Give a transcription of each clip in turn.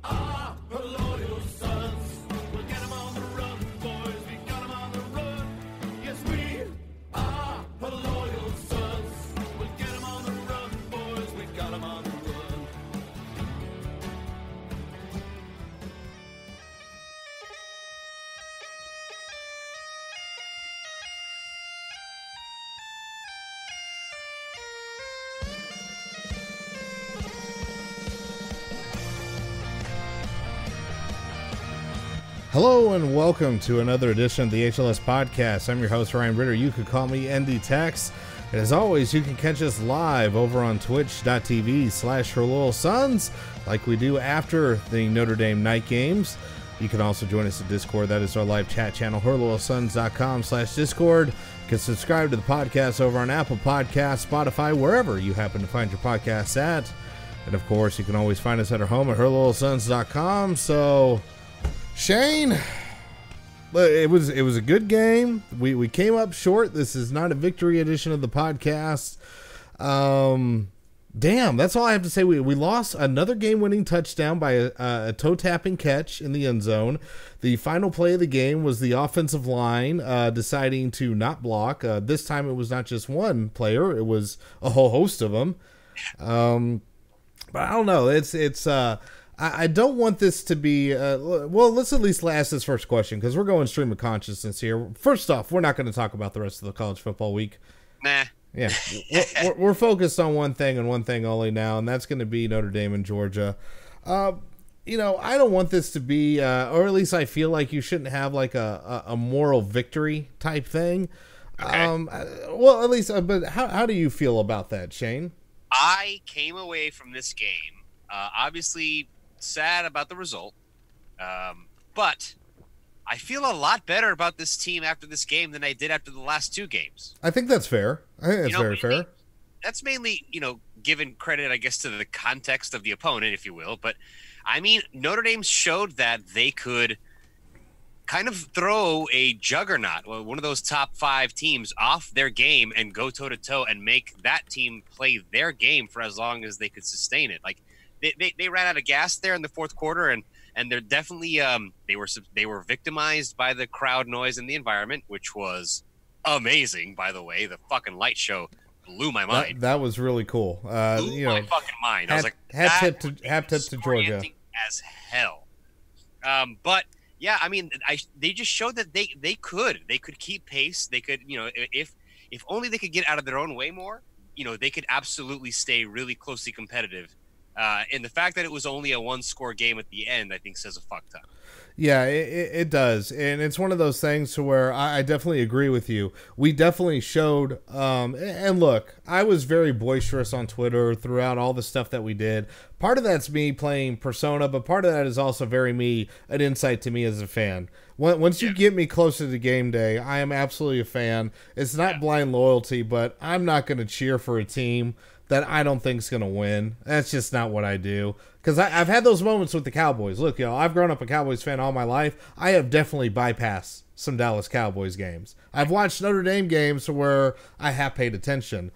are her loyal sons. We'll get 'em on the run, boys. We got 'em on the run. Yes, we are her loyal sons. We'll get 'em on the run, boys. We got 'em on the run. Hello and welcome to another edition of the HLS Podcast. I'm your host, Ryan Ritter. You could call me ND Tex. And as always, you can catch us live over on twitch.tv/HerLoyalSons, like we do after the Notre Dame night games. You can also join us at Discord. That is our live chat channel, HerLoyalSons.com/Discord. You can subscribe to the podcast over on Apple Podcasts, Spotify, wherever you happen to find your podcasts at. And of course, you can always find us at our home at HerLoyalSons.com. So, Shane, it was a good game. We came up short. This is not a victory edition of the podcast. Damn, that's all I have to say. We lost another game-winning touchdown by a toe-tapping catch in the end zone. The final play of the game was the offensive line deciding to not block. This time it was not just one player. It was a whole host of them. But I don't know. I don't want this to be, well, let's at least ask this first question, because we're going stream of consciousness here. First off, we're not going to talk about the rest of the college football week. Nah. Yeah. we're focused on one thing and one thing only now, and that's going to be Notre Dame and Georgia. I don't want this to be, or at least I feel like you shouldn't have like a moral victory type thing. Okay. Well, at least, but how do you feel about that, Shane? I came away from this game, obviously sad about the result, but I feel a lot better about this team after this game than I did after the last two games. I think that's fair. I think that's very fair. That's mainly, given credit, I guess, to the context of the opponent, if you will. But, I mean, Notre Dame showed that they could kind of throw a juggernaut, one of those top five teams, off their game and go toe-to-toe and make that team play their game for as long as they could sustain it. Like, they ran out of gas there in the fourth quarter, and they're definitely they were victimized by the crowd noise in the environment, which was amazing, by the way. The fucking light show blew my mind. That was really cool. Blew my fucking mind. I was like, hat tip to Georgia. As hell. But yeah, I mean, they just showed that they could keep pace. They could, if only they could get out of their own way more, they could absolutely stay really closely competitive. And the fact that it was only a one-score game at the end, I think, says a fuck ton. Yeah, it does. And it's one of those things to where I definitely agree with you. We definitely showed, and look, I was very boisterous on Twitter throughout all the stuff that we did. Part of that's me playing Persona, but part of that is also an insight to me as a fan. Once you get me closer to game day, I am absolutely a fan. It's not blind loyalty, but I'm not going to cheer for a team that I don't think is going to win. That's just not what I do. Because I've had those moments with the Cowboys. Look, I've grown up a Cowboys fan all my life. I have definitely bypassed some Dallas Cowboys games. I've watched Notre Dame games where I have paid attention.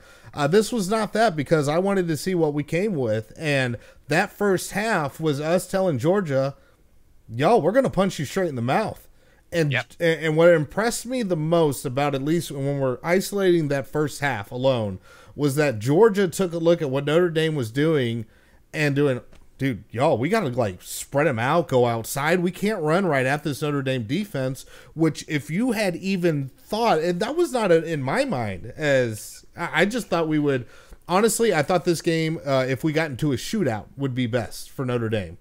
This was not that, because I wanted to see what we came with. And that first half was us telling Georgia, y'all, we're going to punch you straight in the mouth. And what impressed me the most about, at least when we're isolating that first half alone, was that Georgia took a look at what Notre Dame was doing and doing, dude, y'all, we got to spread them out, go outside. We can't run right at this Notre Dame defense, which if you had even thought, and that was not in my mind, as I just thought we would, honestly, I thought this game, if we got into a shootout, would be best for Notre Dame.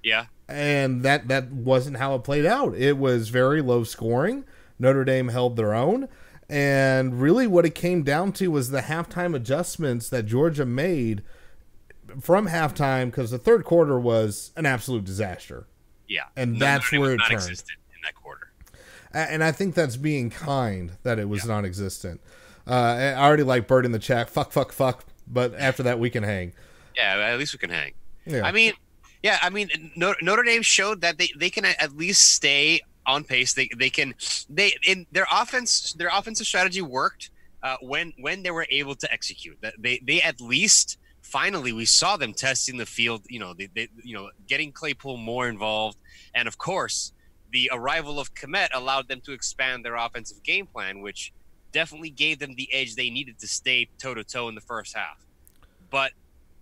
Yeah. And that wasn't how it played out. It was very low scoring. Notre Dame held their own. And really what it came down to was the halftime adjustments that Georgia made from halftime, because the third quarter was an absolute disaster. Yeah. And that's where it turned. Non-existent in that quarter. And I think that's being kind that it was non-existent. I already like Bird in the chat. Fuck. But after that, we can hang. Yeah, at least we can hang. Yeah. I mean, Notre Dame showed that they can at least stay on pace. They in their offensive strategy worked when they were able to execute. They at least finally we saw them testing the field, getting Claypool more involved. And of course, the arrival of Komet allowed them to expand their offensive game plan, which definitely gave them the edge they needed to stay toe-to-toe in the first half. But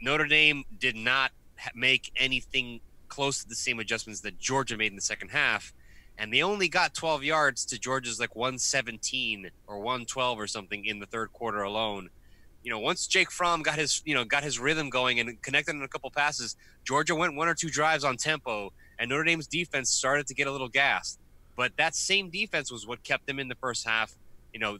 Notre Dame did not make anything close to the same adjustments that Georgia made in the second half. And they only got 12 yards to Georgia's 117 or 112 or something in the third quarter alone. Once Jake Fromm got his rhythm going and connected on a couple passes, Georgia went 1 or 2 drives on tempo, and Notre Dame's defense started to get a little gassed. But that same defense was what kept them in the first half.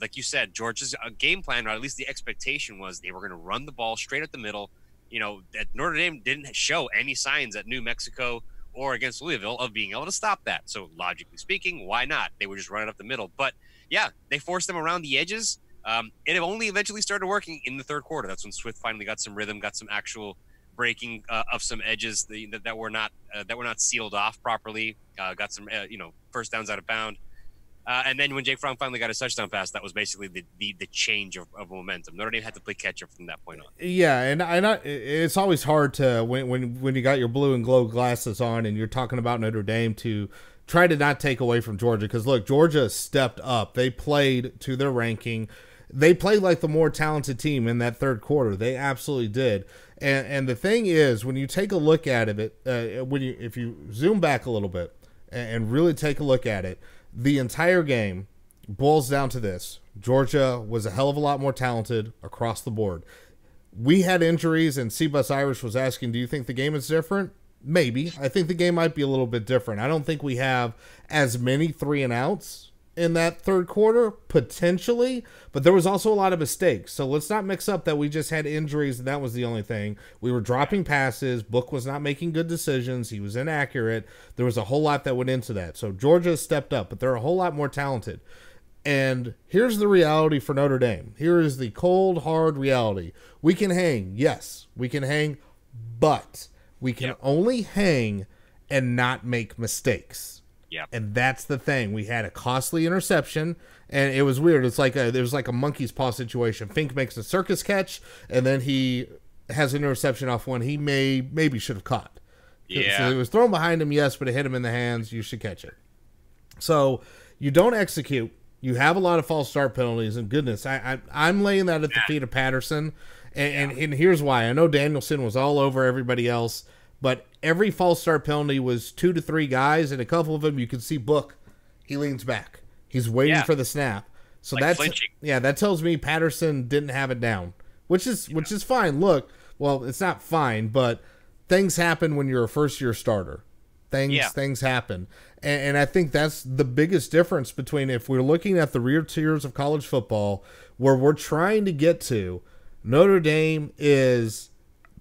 Like you said, Georgia's game plan, or at least the expectation, was they were going to run the ball straight at the middle. That Notre Dame didn't show any signs at New Mexico or against Louisville of being able to stop that. So logically speaking, why not? They would just run it up the middle. But yeah, they forced them around the edges. It only eventually started working in the third quarter. That's when Swift finally got some rhythm, got some actual breaking of some edges that were not sealed off properly. Got some first downs out of bound. And then when Jake Fromm finally got his touchdown pass, that was basically the change of momentum. Notre Dame had to play catch up from that point on. Yeah, and it's always hard to when you got your blue and glow glasses on and you're talking about Notre Dame to try to not take away from Georgia, because look, Georgia stepped up. They played to their ranking. They played like the more talented team in that third quarter. They absolutely did. And the thing is, when you take a look at it, if you zoom back a little bit and really take a look at it, the entire game boils down to this. Georgia was a hell of a lot more talented across the board. We had injuries, and C-Bus Irish was asking, do you think the game is different? Maybe. I think the game might be a little bit different. I don't think we have as many 3-and-outs in that third quarter, potentially, but there was also a lot of mistakes. So let's not mix up that we just had injuries and that was the only thing. We were dropping passes. Book was not making good decisions. He was inaccurate. There was a whole lot that went into that. So Georgia stepped up, but they're a whole lot more talented. And here's the reality for Notre Dame. Here is the cold, hard reality. We can hang. Yes, we can hang, but we can only hang and not make mistakes. Yeah, and that's the thing. We had a costly interception, and it was weird. It's like there was like a monkey's paw situation. Fink makes a circus catch, and then he has an interception off one he maybe should have caught. Yeah, so it was thrown behind him, yes, but it hit him in the hands. You should catch it. So you don't execute. You have a lot of false start penalties, and goodness, I'm laying that at the feet of Patterson, and here's why. I know Danielson was all over everybody else, but every false start penalty was 2 to 3 guys, and a couple of them you could see Book. He leans back. He's waiting for the snap. So like that's flinching. that tells me Patterson didn't have it down, which is fine. Look, well, it's not fine, but things happen when you're a first-year starter. Things happen. And I think that's the biggest difference between if we're looking at the rear tiers of college football, where we're trying to get to, Notre Dame is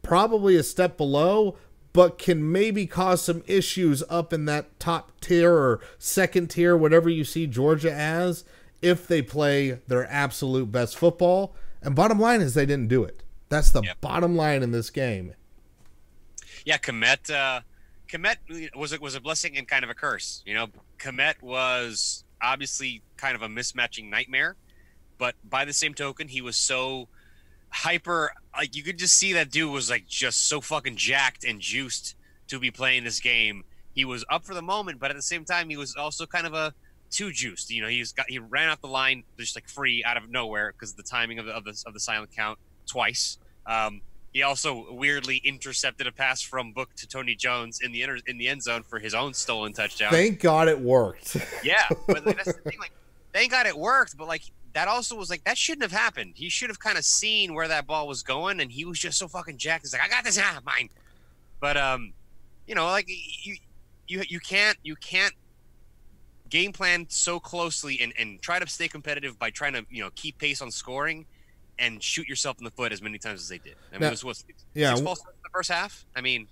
probably a step below, but can maybe cause some issues up in that top tier or second tier, whatever you see Georgia as, if they play their absolute best football. And bottom line is they didn't do it. That's the bottom line in this game. Yeah, Komet was a blessing and kind of a curse. Komet was obviously kind of a mismatching nightmare, but by the same token, he was so hyper, like you could just see that dude was just so fucking jacked and juiced to be playing this game. He was up for the moment, but at the same time he was also kind of a too juiced. He ran off the line just free out of nowhere because of the timing of the silent count twice. He also weirdly intercepted a pass from Book to Tony Jones in the end zone for his own stolen touchdown. Thank God it worked. Yeah, but that's the thing. Thank God it worked, but that also was that shouldn't have happened. He should have kind of seen where that ball was going, and he was just so fucking jacked. He's like, I got this, mine. But you can't game plan so closely and try to stay competitive by trying to keep pace on scoring and shoot yourself in the foot as many times as they did. I mean, it was 6 false starts in the first half. I mean,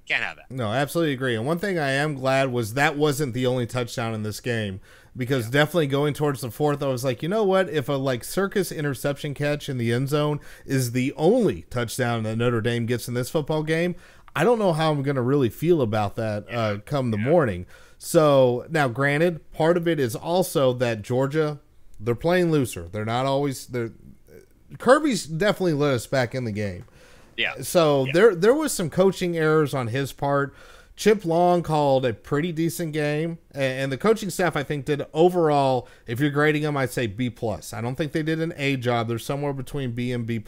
can't have that. No, absolutely agree. And one thing I am glad was that wasn't the only touchdown in this game, because definitely going towards the fourth, I was like, you know what? If a circus interception catch in the end zone is the only touchdown that Notre Dame gets in this football game, I don't know how I'm going to really feel about that come the morning. So now, granted, part of it is also that Georgia, they're playing looser. They're not always – Kirby's definitely let us back in the game. Yeah. So there was some coaching errors on his part. Chip Long called a pretty decent game, and the coaching staff, I think, did overall, if you're grading them, I'd say B+. I don't think they did an A job. They're somewhere between B and B+,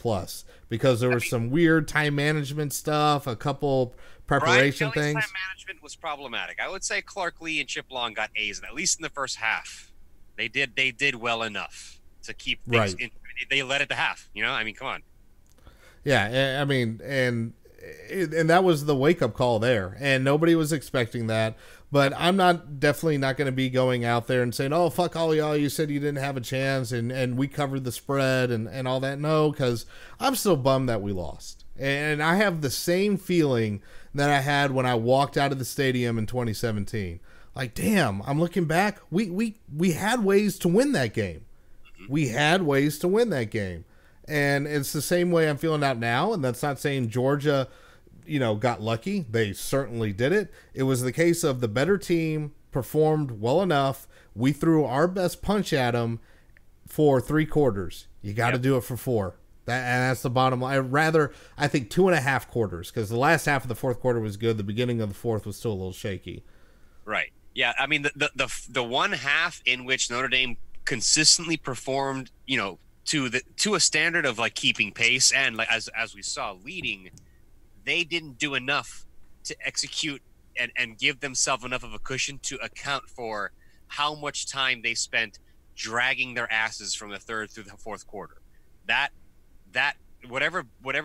because there was some weird time management stuff, a couple preparation Brian Kelly's things. time management was problematic. I would say Clark Lee and Chip Long got A's, at least in the first half. They did well enough to keep things in. They led it to half. I mean, come on. Yeah, I mean, and that was the wake-up call there, and nobody was expecting that. But I'm definitely not going to be going out there and saying, oh, fuck all y'all, you said you didn't have a chance, and we covered the spread and all that. No, because I'm still bummed that we lost. And I have the same feeling that I had when I walked out of the stadium in 2017. Like, damn, I'm looking back, we had ways to win that game. We had ways to win that game. And it's the same way I'm feeling out now, and that's not saying Georgia, got lucky. They certainly did it. It was the case of the better team performed well enough. We threw our best punch at them for 3 quarters. You got to do it for 4. And that's the bottom line. I think 2.5 quarters, because the last half of the fourth quarter was good. The beginning of the fourth was still a little shaky. Right. Yeah. I mean, the one half in which Notre Dame consistently performed, to a standard of like keeping pace and like as we saw leading, they didn't do enough to execute and give themselves enough of a cushion to account for how much time they spent dragging their asses from the third through the fourth quarter. That whatever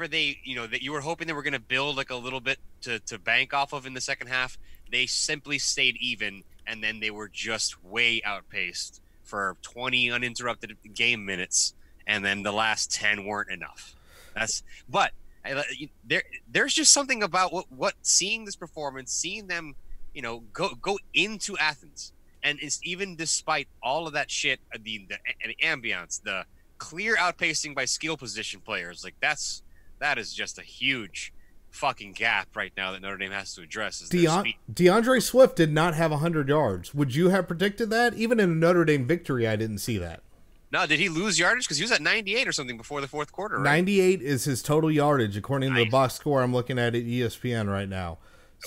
they that you were hoping they were going to build like a little bit to bank off of in the second half, they simply stayed even, and then they were just way outpaced for 20 uninterrupted game minutes, and then the last 10 weren't enough. There's just something about what seeing this performance, seeing them, go into Athens, and it's even despite all of that shit, the ambiance, the clear outpacing by skill position players, like that is just a huge fucking gap right now that Notre Dame has to address. Is DeAndre Swift did not have 100 yards. Would you have predicted that? Even in a Notre Dame victory, I didn't see that. No, did he lose yardage? Because he was at 98 or something before the fourth quarter, right? 98 is his total yardage, according to the box score I'm looking at ESPN right now.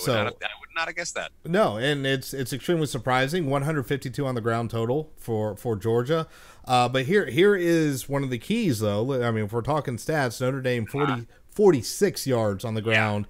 I would not have guessed that. No, and it's extremely surprising. 152 on the ground total for Georgia. But here is one of the keys, though. I mean, if we're talking stats, Notre Dame 46 yards on the ground.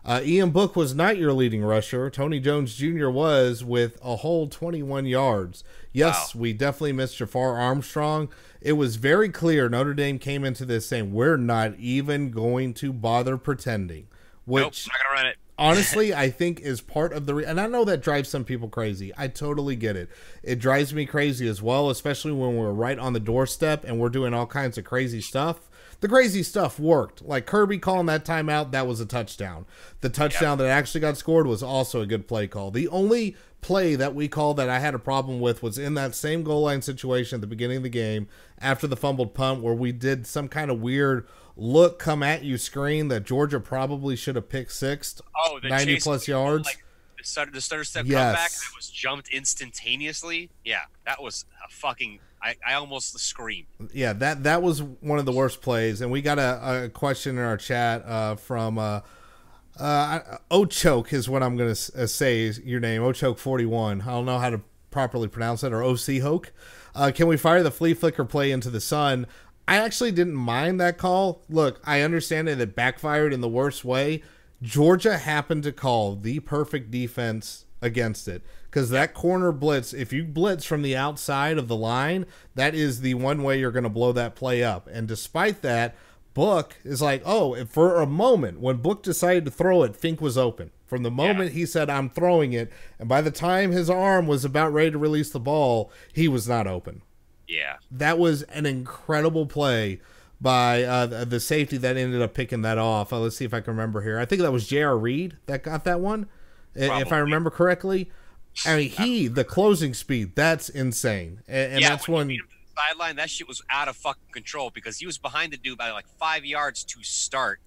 Yeah. Ian Book was not your leading rusher. Tony Jones Jr. was, with a whole 21 yards. Yes, We definitely missed Jafar Armstrong. It was very clear Notre Dame came into this saying, we're not even going to bother pretending. Which, nope, not going to run it. Honestly, I think is part of and I know that drives some people crazy. I totally get it. It drives me crazy as well, especially when we're right on the doorstep and we're doing all kinds of crazy stuff. The crazy stuff worked. Like Kirby calling that timeout, that was a touchdown. The touchdown that actually got scored was also a good play call. The only play that we called that I had a problem with was in that same goal line situation at the beginning of the game after the fumbled punt, where we did some kind of weird look come at you screen that Georgia probably should have picked sixth. 90 plus yards. Like the stutter step comeback that was jumped instantaneously. Yeah, that was a fucking. I almost screamed. Yeah, that was one of the worst plays, and we got a question in our chat from Ochoke is what I'm going to say is your name, Ochoke41. I don't know how to properly pronounce it, or OC Hoke. Can we fire the flea flicker play into the sun? I actually didn't mind that call. Look, I understand that it backfired in the worst way. Georgia happened to call the perfect defense against it, because that corner blitz, if you blitz from the outside of the line, that is the one way you're going to blow that play up. And despite that, Book is like, for a moment, when Book decided to throw it, Fink was open. From the moment he said, I'm throwing it, and by the time his arm was about ready to release the ball, he was not open. Yeah. That was an incredible play by the safety that ended up picking that off. Let's see if I can remember here. I think that was J.R. Reed that got that one, if I remember correctly. I mean, the closing speed, that's insane. And that's when sideline, that shit was out of fucking control, because he was behind the dude by like 5 yards to start,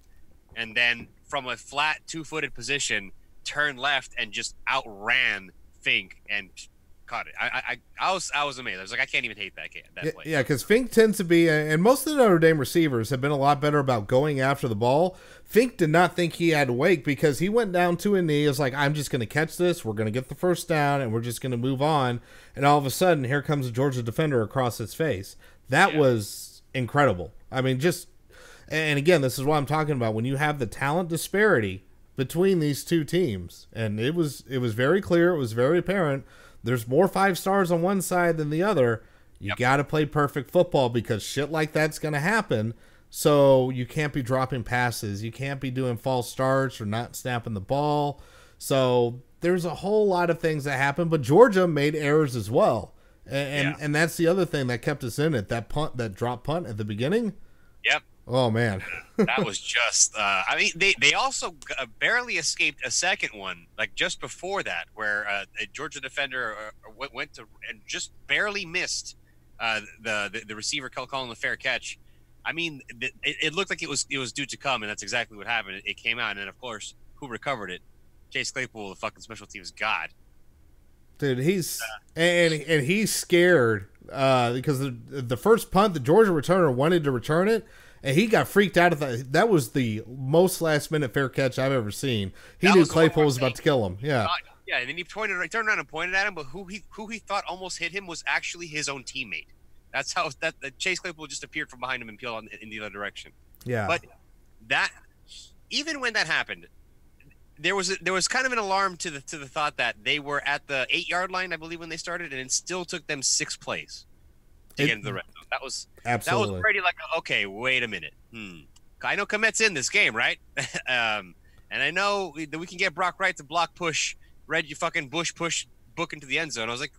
and then from a flat 2-footed position turned left and just outran Fink and caught it. I was amazed. I was like, I can't even hate that play. Yeah, because Fink tends to be, and most of the Notre Dame receivers have been a lot better about going after the ball. Fink did not think he had to wait because he went down to a knee. It's like, I'm just going to catch this. We're going to get the first down, and we're just going to move on. And all of a sudden, here comes a Georgia defender across his face. That was incredible. I mean, and again, this is what I'm talking about. When you have the talent disparity between these two teams, and it was very clear, it was very apparent, there's more 5 stars on one side than the other. You got to play perfect football because shit like that's going to happen. So you can't be dropping passes. You can't be doing false starts or not snapping the ball. So there's a whole lot of things that happen, but Georgia made errors as well. And that's the other thing that kept us in it. That drop punt at the beginning. Yep. Oh, man. That was just I mean, they also barely escaped a second one, like just before that, where a Georgia defender went to and just barely missed the receiver calling the fair catch. I mean, it looked like it was due to come, and that's exactly what happened. It came out, and then, of course, who recovered it? Chase Claypool, the fucking special teams god. Dude, he's scared because the first punt, the Georgia returner wanted to return it, and he got freaked out. That was the most last-minute fair catch I've ever seen. He knew Claypool was about to kill him. Yeah. Yeah, and then he turned around and pointed at him, but who he thought almost hit him was actually his own teammate. That's how Chase Claypool just appeared from behind him and peeled in the other direction. Yeah. But even when that happened, there was kind of an alarm to the thought that they were at the 8-yard line, I believe, when they started, and it still took them 6 plays to get into the red zone. That was pretty like, okay, wait a minute. I know Komet's in this game, right? And I know that we can get Brock Wright to block push, you fucking push book into the end zone. I was like,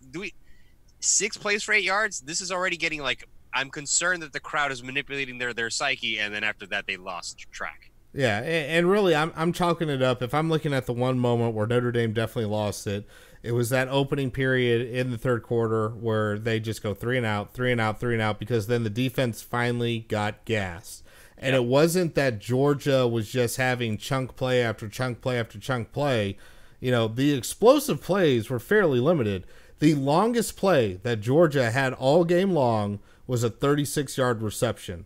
6 plays for 8 yards? This is already getting like, I'm concerned that the crowd is manipulating their psyche, and then after that they lost track. Yeah, and really, I'm chalking it up. If I'm looking at the one moment where Notre Dame definitely lost it, it was that opening period in the third quarter where they just go 3 and out, 3 and out, 3 and out, because then the defense finally got gassed. And it wasn't that Georgia was just having chunk play after chunk play after chunk play. You know, the explosive plays were fairly limited. The longest play that Georgia had all game long was a 36-yard reception.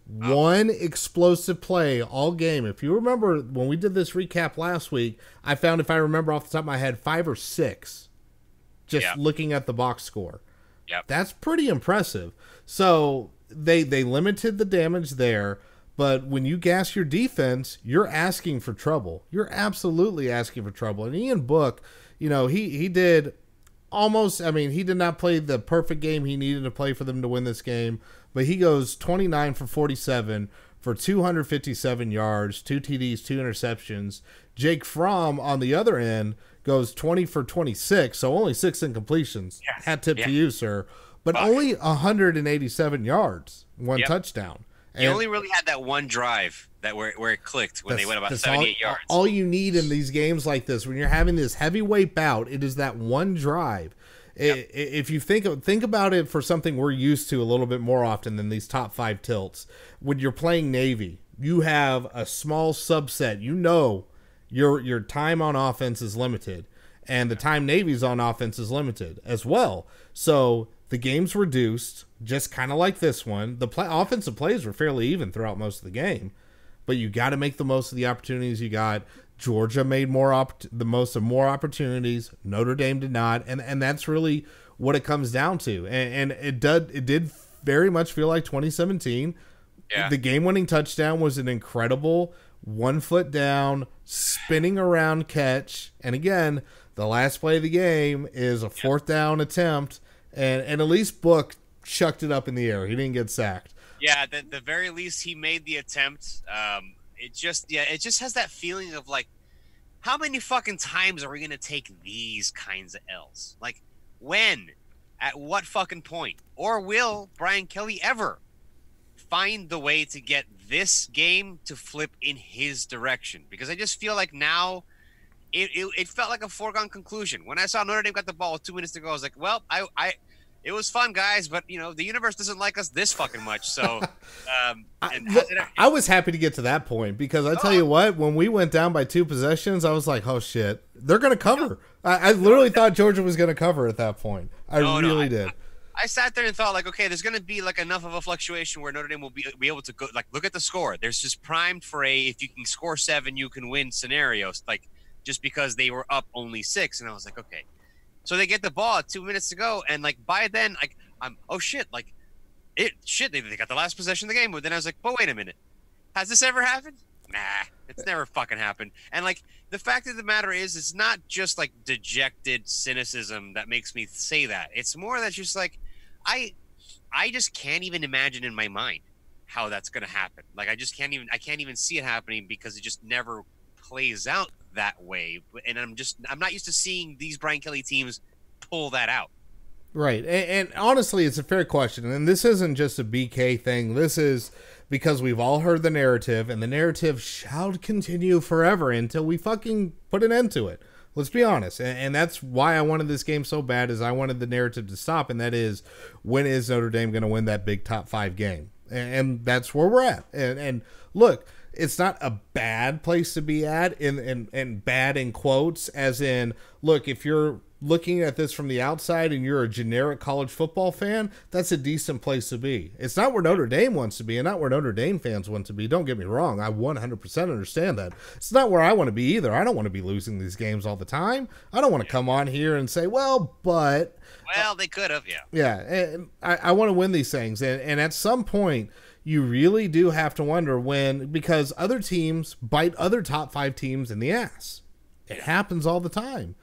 One explosive play all game. If you remember when we did this recap last week, I found, if I remember off the top of my head, 5 or 6 just looking at the box score. Yep. That's pretty impressive. So they limited the damage there, but when you gas your defense, you're asking for trouble. You're absolutely asking for trouble. And Ian Book, you know, he did almost, I mean, he did not play the perfect game he needed to play for them to win this game, but he goes 29 for 47 for 257 yards, 2 TDs, 2 interceptions. Jake Fromm on the other end goes 20 for 26, so only 6 incompletions. Yeah. Hat tip to you, sir. But only 187 yards, 1 touchdown. And he only really had that one drive where it clicked when they went about 78 yards. All you need in these games like this, when you're having this heavyweight bout, it is that one drive. If you think about it for something we're used to a little bit more often than these top 5 tilts, when you're playing Navy, you have a small subset. You know your time on offense is limited, and the time Navy's on offense is limited as well. So the game's reduced, just kind of like this one. The offensive plays were fairly even throughout most of the game, but you got to make the most of the opportunities you got. Georgia made the most of more opportunities. Notre Dame did not, and that's really what it comes down to. And it did very much feel like 2017. Yeah. The game-winning touchdown was an incredible 1 foot down, spinning around catch. And again, the last play of the game is a 4th down attempt, and at least Book chucked it up in the air. He didn't get sacked. Yeah, at the very least, he made the attempt. It just has that feeling of like, how many fucking times are we going to take these kinds of L's? Like, when? At what fucking point? Or will Brian Kelly ever find the way to get this game to flip in his direction? Because I just feel like now it felt like a foregone conclusion. When I saw Notre Dame got the ball with 2 minutes to go, I was like, well, it was fun, guys, but the universe doesn't like us this fucking much. So, I was happy to get to that point because I tell you what, when we went down by 2 possessions, I was like, oh shit, they're going to cover. I literally thought Georgia was going to cover at that point. I really did. I sat there and thought, like, okay, there's going to be like enough of a fluctuation where Notre Dame will be able to go, like, look at the score. There's just primed for if you can score 7, you can win scenarios, like, just because they were up only 6. And I was like, okay. So they get the ball at 2 minutes to go, and like by then, like they got the last possession of the game. But then I was like, but wait a minute, has this ever happened? Nah, it's never fucking happened. And like the fact of the matter is, it's not just like dejected cynicism that makes me say that. It's more that just like I just can't even imagine in my mind how that's gonna happen. Like I can't even see it happening because it just never plays out that way. And I'm not used to seeing these Brian Kelly teams pull that out. Right. And honestly, it's a fair question. And this isn't just a BK thing. This is because we've all heard the narrative, and the narrative shall continue forever until we fucking put an end to it. Let's be honest. And that's why I wanted this game so bad, is I wanted the narrative to stop. And that is, when is Notre Dame going to win that big top 5 game? And that's where we're at. And look, it's not a bad place to be at, and bad in quotes, as in, look, if you're looking at this from the outside and you're a generic college football fan, that's a decent place to be. It's not where Notre Dame wants to be, and not where Notre Dame fans want to be. Don't get me wrong. I 100% understand that. It's not where I want to be either. I don't want to be losing these games all the time. I don't want to come on here and say, well, they could have, yeah. Yeah, and I want to win these things, and at some point, you really do have to wonder because other teams bite other top 5 teams in the ass. It happens all the time.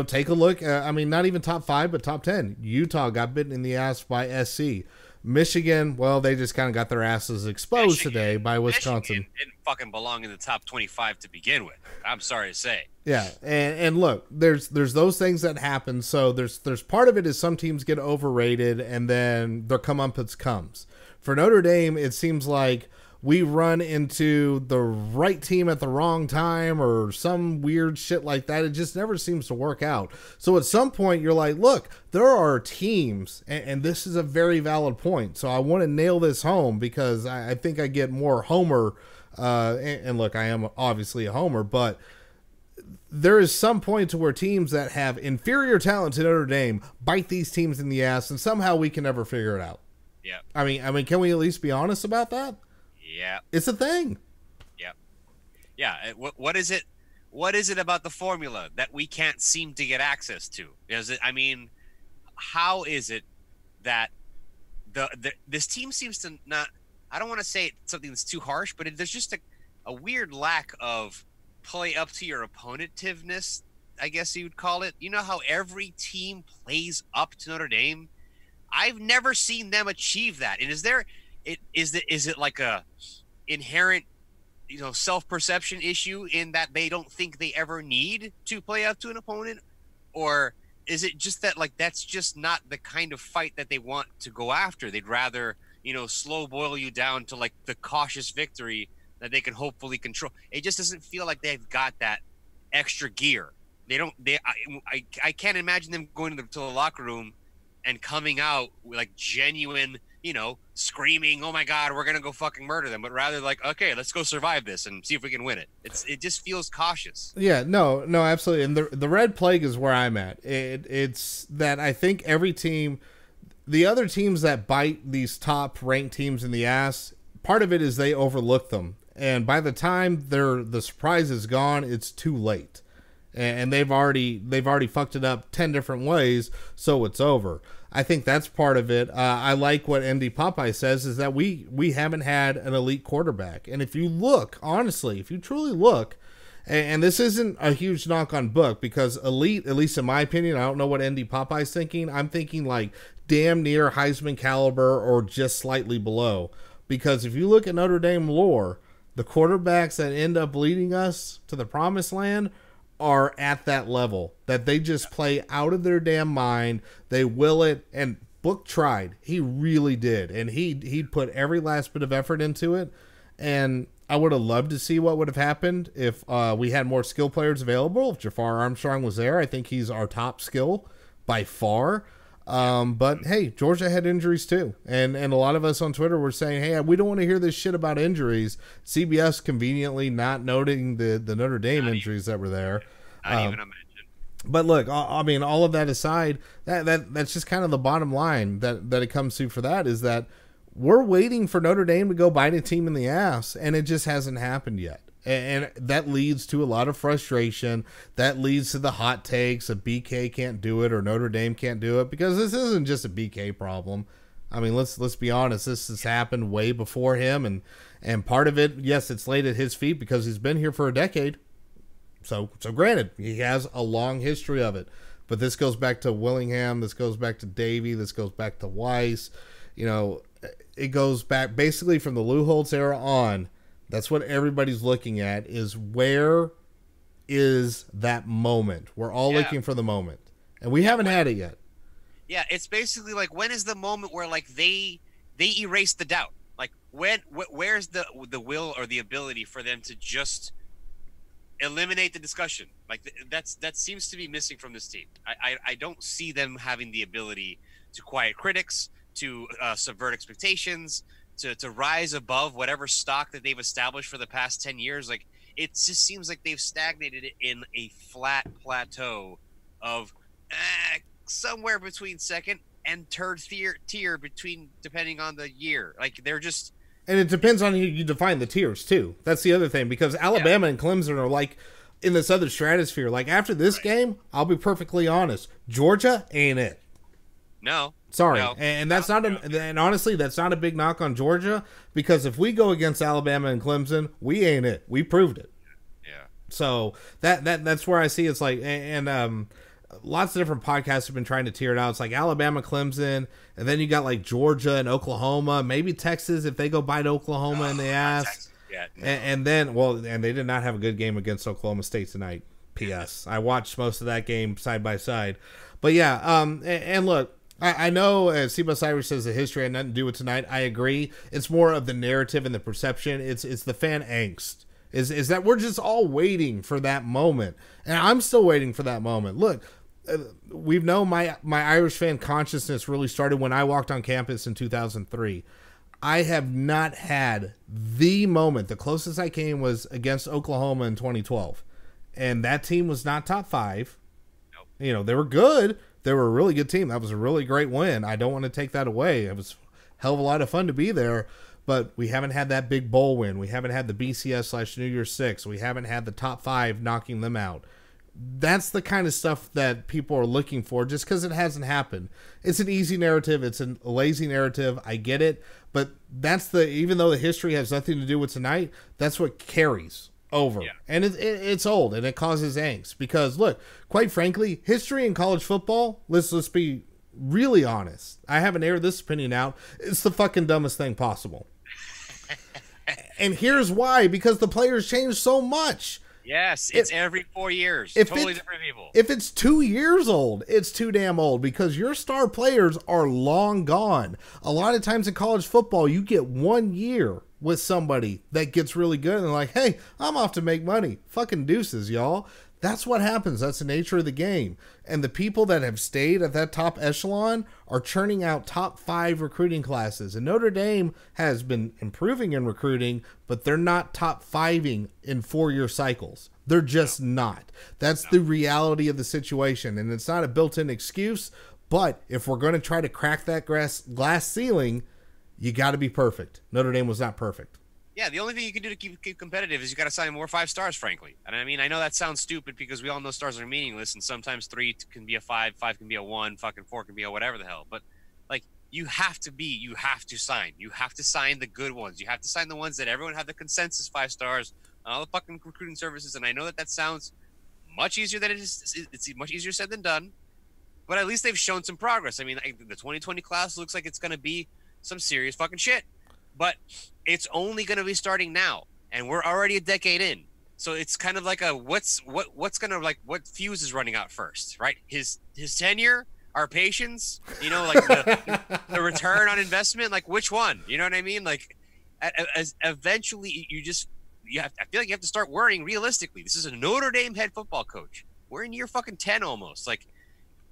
Take a look. Not even top 5, but top 10. Utah got bitten in the ass by SC. Michigan, well, they just kind of got their asses exposed today by Wisconsin. Michigan didn't fucking belong in the top 25 to begin with. I'm sorry to say. Yeah, and look, there's those things that happen. So there's part of it is some teams get overrated, and then their comeuppance comes. For Notre Dame, it seems like we run into the right team at the wrong time or some weird shit like that. It just never seems to work out. So at some point, you're like, look, there are teams, and this is a very valid point. So I want to nail this home because I think I get more homer. And look, I am obviously a homer, but there is some point to where teams that have inferior talent to Notre Dame bite these teams in the ass, and somehow we can never figure it out. Yeah. I mean, can we at least be honest about that? Yeah. It's a thing. Yeah. Yeah. What is it? What is it about the formula that we can't seem to get access to? How is it that this team seems to not, I don't want to say something that's too harsh, but there's just a weird lack of play up to your opponentiveness, I guess you would call it. You know how every team plays up to Notre Dame? I've never seen them achieve that. And is it like a inherent, self-perception issue in that they don't think they ever need to play up to an opponent? Or is it just that, like, that's just not the kind of fight that they want to go after? They'd rather, slow boil you down to like the cautious victory that they can hopefully control. It just doesn't feel like they've got that extra gear. I can't imagine them going to the locker room and coming out with like genuine, screaming, "Oh my God, we're gonna go fucking murder them!" But rather like, okay, let's go survive this and see if we can win it. It just feels cautious. Yeah, no, absolutely. And the red plague is where I'm at. It's that I think every team, the other teams that bite these top ranked teams in the ass, part of it is they overlook them, and by the time the surprise is gone, it's too late. And they've already fucked it up 10 different ways, so it's over. I think that's part of it. I like what ND Popeye says, is that we haven't had an elite quarterback. And if you look, honestly, if you truly look, and this isn't a huge knock on Book, because elite, at least in my opinion, I don't know what ND Popeye's thinking. I'm thinking like damn near Heisman caliber or just slightly below. Because if you look at Notre Dame lore, the quarterbacks that end up leading us to the promised land are at that level, that they just play out of their damn mind. They will it, and Book tried. He really did, and he put every last bit of effort into it. And I would have loved to see what would have happened if we had more skill players available. If Jafar Armstrong was there, I think he's our top skill by far. But hey, Georgia had injuries too, and a lot of us on Twitter were saying, hey, we don't want to hear this shit about injuries. CBS conveniently not noting the Notre Dame injuries that were there. Not even a mention. But look, I mean, all of that aside, that's just kind of the bottom line that it comes to for that is that we're waiting for Notre Dame to go bite a team in the ass, and it just hasn't happened yet. And that leads to a lot of frustration. That leads to the hot takes of BK can't do it or Notre Dame can't do it, because this isn't just a BK problem. I mean, let's be honest. This has happened way before him, and part of it, yes, it's laid at his feet because he's been here for a decade. So granted, he has a long history of it. But this goes back to Willingham. This goes back to Davey. This goes back to Weiss. You know, it goes back basically from the Lou Holtz era on. That's what everybody's looking at, is where is that moment? We're all looking for the moment. And we haven't had it yet. Yeah, it's basically like, when is the moment where like they erase the doubt? Like where's the will or the ability for them to just eliminate the discussion? Like that seems to be missing from this team. I don't see them having the ability to quiet critics, to subvert expectations, to rise above whatever stock that they've established for the past 10 years. Like, it just seems like they've stagnated in a flat plateau of somewhere between second and third tier between, depending on the year. Like, they're just... And it depends on who you define the tiers, too. That's the other thing, because Alabama and Clemson are like in this other stratosphere. Like, after this game, I'll be perfectly honest, Georgia ain't it. No. Sorry. No. And that's not and honestly, that's not a big knock on Georgia, because if we go against Alabama and Clemson, we ain't it. We proved it. Yeah. So that's where I see it's like, and lots of different podcasts have been trying to tear it out. It's like Alabama, Clemson, and then you got like Georgia and Oklahoma, maybe Texas if they go bite Oklahoma in the ass. Yeah, no. And then, well, and they did not have a good game against Oklahoma State tonight. P.S. I watched most of that game side by side. But yeah, and look, I know Seabass Irish says the history had nothing to do with tonight. I agree. It's more of the narrative and the perception. It's the fan angst. Is that we're just all waiting for that moment. And I'm still waiting for that moment. Look, we've known my Irish fan consciousness really started when I walked on campus in 2003. I have not had the moment. The closest I came was against Oklahoma in 2012. And that team was not top 5. Nope. You know, they were good. They were a really good team. That was a really great win. I don't want to take that away. It was a hell of a lot of fun to be there. But we haven't had that big bowl win. We haven't had the BCS/New Year's Six. We haven't had the top 5 knocking them out. That's the kind of stuff that people are looking for, just because it hasn't happened. It's an easy narrative. It's a lazy narrative. I get it. But that's even though the history has nothing to do with tonight, that's what carries over. Yeah. And it's old, and it causes angst. Because, look, quite frankly, history in college football, let's be really honest. I haven't aired this opinion out. It's the fucking dumbest thing possible. And here's why. Because the players change so much. Yes, it's every 4 years. Totally different people. If it's 2 years old, it's too damn old, because your star players are long gone. A lot of times in college football, you get 1 year with somebody that gets really good and they're like, hey, I'm off to make money. Fucking deuces, y'all. That's what happens. That's the nature of the game. And the people that have stayed at that top echelon are churning out top 5 recruiting classes. And Notre Dame has been improving in recruiting, but they're not top 5ing in 4-year cycles. They're just not. That's the reality of the situation. And it's not a built-in excuse, but if we're going to try to crack that glass ceiling, you got to be perfect. Notre Dame was not perfect. Yeah, the only thing you can do to keep competitive is you got to sign more 5 stars, frankly. And I mean, I know that sounds stupid because we all know stars are meaningless, and sometimes 3 can be a 5, 5 can be a 1, fucking 4 can be a whatever the hell. But like, you have to sign. You have to sign the good ones. You have to sign the ones that everyone have the consensus 5 stars on all the fucking recruiting services. And I know that sounds much easier than it is. It's much easier said than done. But at least they've shown some progress. I mean, the 2020 class looks like it's going to be some serious fucking shit. But it's only going to be starting now, and we're already a decade in. So it's kind of like what's going to, like, what fuse is running out first, right? His tenure, our patience, you know, like the return on investment, like which one? You know what I mean? Like, as eventually I feel like you have to start worrying realistically. This is a Notre Dame head football coach. We're in year fucking 10 almost. Like,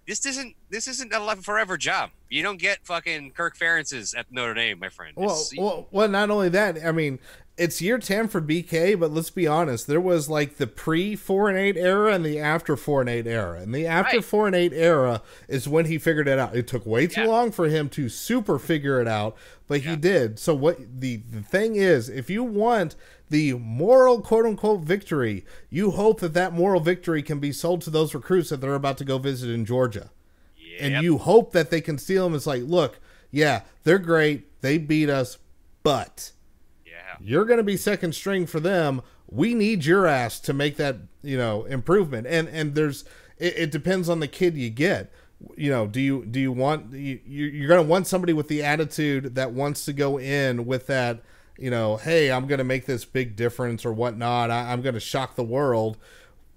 this isn't a life forever job. You don't get fucking Kirk Ferentz's at Notre Dame, my friend. Well, not only that, I mean, it's year 10 for BK, but let's be honest, there was like the pre 4-8 era and the after 4-8 era. And the after 4-8 era is when he figured it out. It took way too long for him to super figure it out, but he did. So what the thing is, if you want the moral quote unquote victory, you hope that moral victory can be sold to those recruits that they're about to go visit in Georgia. Yep. And you hope that they can steal them. It's like, look, yeah, they're great. They beat us, but you're going to be second string for them. We need your ass to make that, improvement. And there's, it depends on the kid you get. Do you want, you're going to want somebody with the attitude that wants to go in with that, hey, I'm going to make this big difference or whatnot. I'm going to shock the world,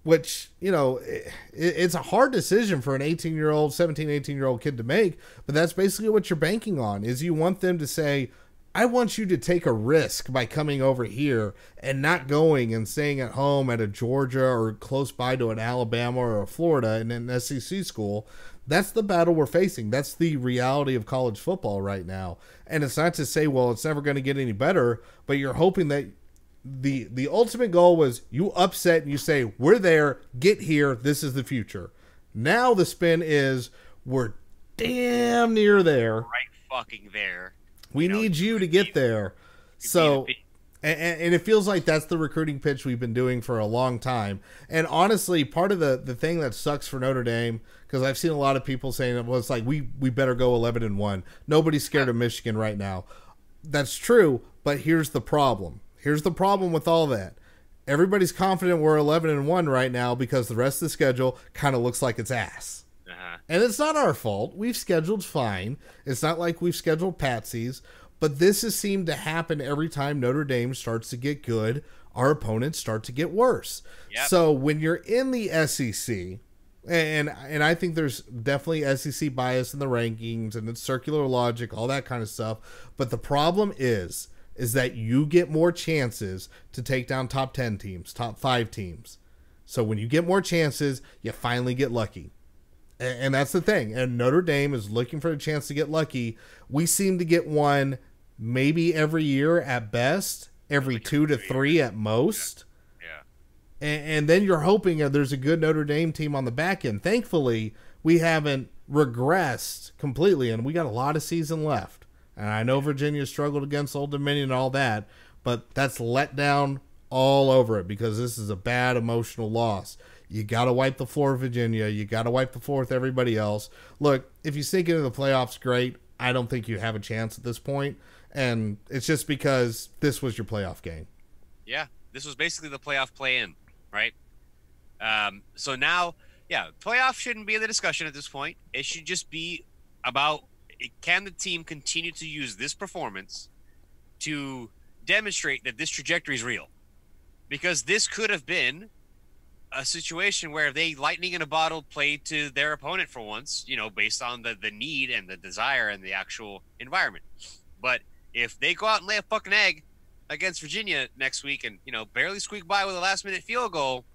which, it's a hard decision for an 18-year-old, 17, 18-year-old kid to make. But that's basically what you're banking on, is you want them to say, I want you to take a risk by coming over here and not going and staying at home at a Georgia or close by to an Alabama or a Florida in an SEC school. That's the battle we're facing. That's the reality of college football right now. And it's not to say, well, it's never going to get any better, but you're hoping that the ultimate goal was you upset and you say, we're there, get here, this is the future. Now the spin is, we're damn near there. Right fucking there. We need you to get there. So, and it feels like that's the recruiting pitch we've been doing for a long time. And honestly, part of the thing that sucks for Notre Dame, because I've seen a lot of people saying, well, it's like, we better go 11-1. Nobody's scared of Michigan right now. That's true, but here's the problem. Here's the problem with all that. Everybody's confident we're 11-1 right now because the rest of the schedule kind of looks like it's ass. And it's not our fault. We've scheduled fine. It's not like we've scheduled patsies. But this has seemed to happen every time Notre Dame starts to get good. Our opponents start to get worse. Yep. So when you're in the SEC, and I think there's definitely SEC bias in the rankings and it's circular logic, all that kind of stuff. But the problem is that you get more chances to take down top 10 teams, top 5 teams. So when you get more chances, you finally get lucky. And that's the thing. And Notre Dame is looking for a chance to get lucky. We seem to get one maybe every year at best, every 2 to 3 at most. Yeah. And then you're hoping that there's a good Notre Dame team on the back end. Thankfully, we haven't regressed completely, and we got a lot of season left. And I know Virginia struggled against Old Dominion and all that, but that's let down all over it because this is a bad emotional loss. You got to wipe the floor with Virginia. You got to wipe the floor with everybody else. Look, if you sneak into the playoffs, great. I don't think you have a chance at this point. And it's just because this was your playoff game. Yeah, this was basically the playoff play-in, right? So now, playoff shouldn't be in the discussion at this point. It should just be about, can the team continue to use this performance to demonstrate that this trajectory is real? Because this could have been a situation where they lightning in a bottle played to their opponent for once, based on the need and the desire and the actual environment. But if they go out and lay a fucking egg against Virginia next week and, barely squeak by with a last minute field goal,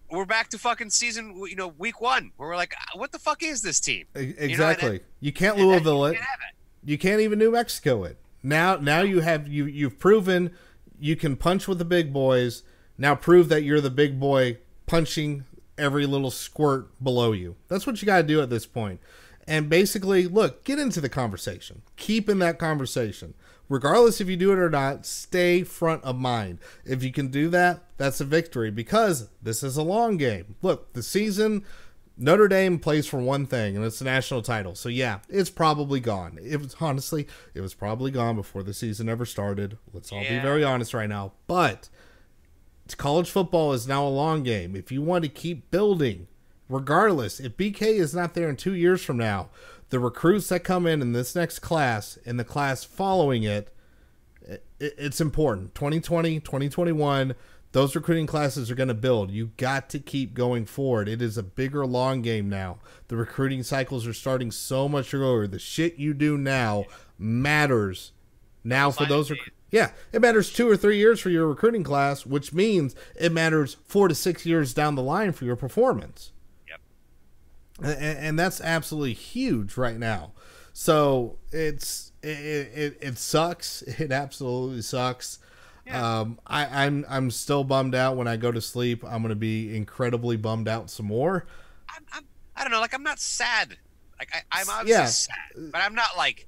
we're back to fucking season, week 1 where we're like, what the fuck is this team? Exactly. You can't Louisville it. You can't even New Mexico it. Now you've proven you can punch with the big boys. Now prove that you're the big boy punching every little squirt below you. That's what you got to do at this point. And basically, look, get into the conversation. Keep in that conversation. Regardless if you do it or not, stay front of mind. If you can do that, that's a victory because this is a long game. Look, the season, Notre Dame plays for one thing, and it's the national title. So, yeah, it's probably gone. It was probably gone before the season ever started. Let's all be very honest right now. But college football is now a long game. If you want to keep building, regardless, if BK is not there in 2 years from now, the recruits that come in this next class and the class following it's important. 2020, 2021, those recruiting classes are going to build. You got to keep going forward. It is a bigger long game now. The recruiting cycles are starting so much earlier. The shit you do now matters now for those recruits. Yeah, it matters 2 or 3 years for your recruiting class, which means it matters 4 to 6 years down the line for your performance. and that's absolutely huge right now. So it sucks. It absolutely sucks. Yeah. I'm still bummed out. When I go to sleep, I'm going to be incredibly bummed out some more. I don't know. Like, I'm not sad. Like, I'm obviously sad, but I'm not like,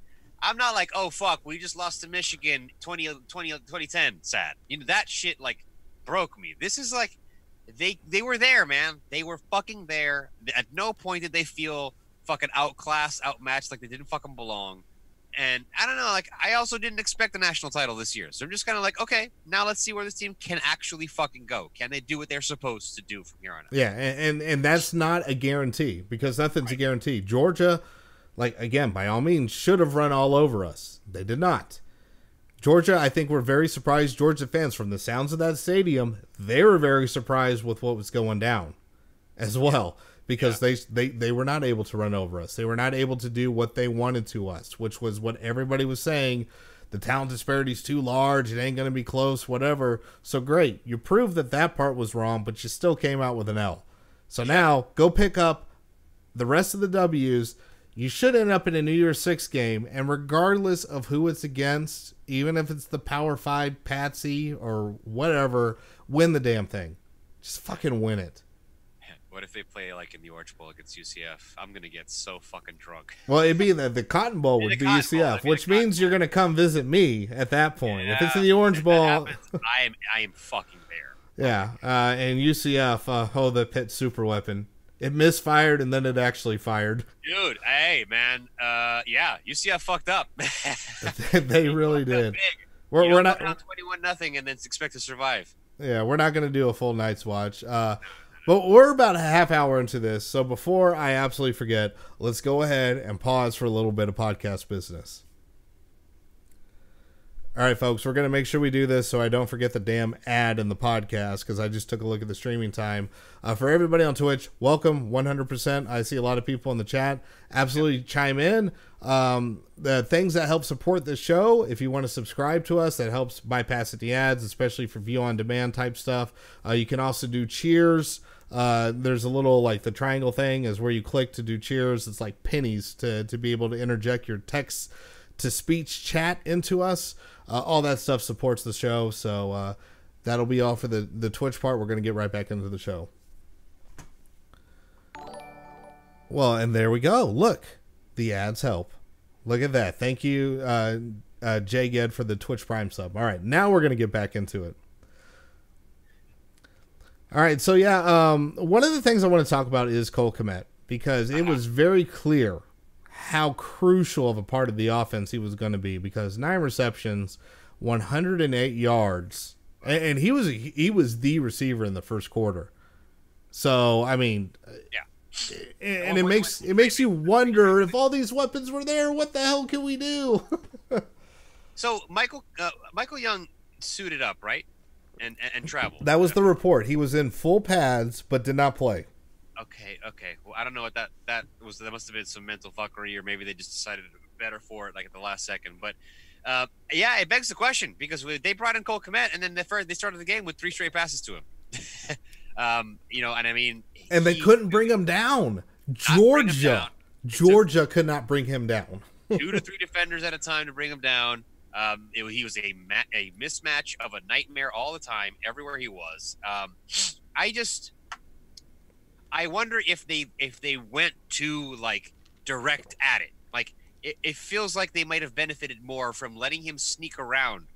oh fuck, we just lost to Michigan 2010 sad. You know, that shit like broke me. This is like, they were there, man. They were fucking there. At no point did they feel fucking outclassed, outmatched, like they didn't fucking belong. And I don't know, like, I also didn't expect the national title this year. So I'm just kind of like, okay, now let's see where this team can actually fucking go. Can they do what they're supposed to do from here on out? Yeah, and that's not a guarantee, because nothing's a guarantee. Georgia, like, again, by all means, should have run all over us. They did not. Georgia, I think we're very surprised. Georgia fans, from the sounds of that stadium, they were very surprised with what was going down as well. Because they were not able to run over us. They were not able to do what they wanted to us, which was what everybody was saying. The talent disparity is too large. It ain't going to be close, whatever. So great. You proved that part was wrong, but you still came out with an L. So now go pick up the rest of the W's. You should end up in a New Year's Six game, and regardless of who it's against, even if it's the Power 5 Patsy or whatever, win the damn thing. Just fucking win it. What if they play like in the Orange Bowl against UCF? I'm gonna get so fucking drunk. Well, it'd be the Cotton Bowl would be UCF, which means you're gonna come visit me at that point. Yeah, if it's in the Orange Bowl, I am fucking there. Yeah, and UCF, the Pitt super weapon. It misfired and then it actually fired. Dude, hey man, yeah, UCF fucked up. They really did. We're not 21-0 and then expect to survive. Yeah, we're not gonna do a full night's watch. But we're about a half hour into this, so before I absolutely forget, let's go ahead and pause for a little bit of podcast business. All right, folks, we're going to make sure we do this so I don't forget the damn ad in the podcast, because I just took a look at the streaming time. For everybody on Twitch, welcome 100%. I see a lot of people in the chat. Absolutely chime in. The things that help support the show, if you want to subscribe to us, that helps bypass the ads, especially for view on demand type stuff. You can also do cheers. There's a little, like, the triangle thing is where you click to do cheers. It's like pennies to be able to interject your text to speech chat into us. All that stuff supports the show. So that'll be all for the Twitch part. We're going to get right back into the show. Well, and there we go. Look, the ads help. Look at that. Thank you, Jay Ged, for the Twitch Prime sub. All right, now we're going to get back into it. All right, so yeah, one of the things I want to talk about is Cole Kmet, because it was very clear how crucial of a part of the offense he was going to be, because 9 receptions, 108 yards, and he was the receiver in the first quarter. So, I mean, yeah. And it makes you wonder, if all these weapons were there, what the hell can we do? So Michael Young suited up, right? And traveled. That was the report. He was in full pads, but did not play. Okay. Well, I don't know what that was. That must have been some mental fuckery, or maybe they just decided better for it, like at the last second. But yeah, it begs the question, because they brought in Cole Kmet, and then they started the game with 3 straight passes to him. And I mean, and they couldn't bring him down. Georgia could not bring him down. 2 to 3 defenders at a time to bring him down. He was a mismatch of a nightmare all the time, everywhere he was. I wonder if they went too, like, direct at it. Like, it feels like they might have benefited more from letting him sneak around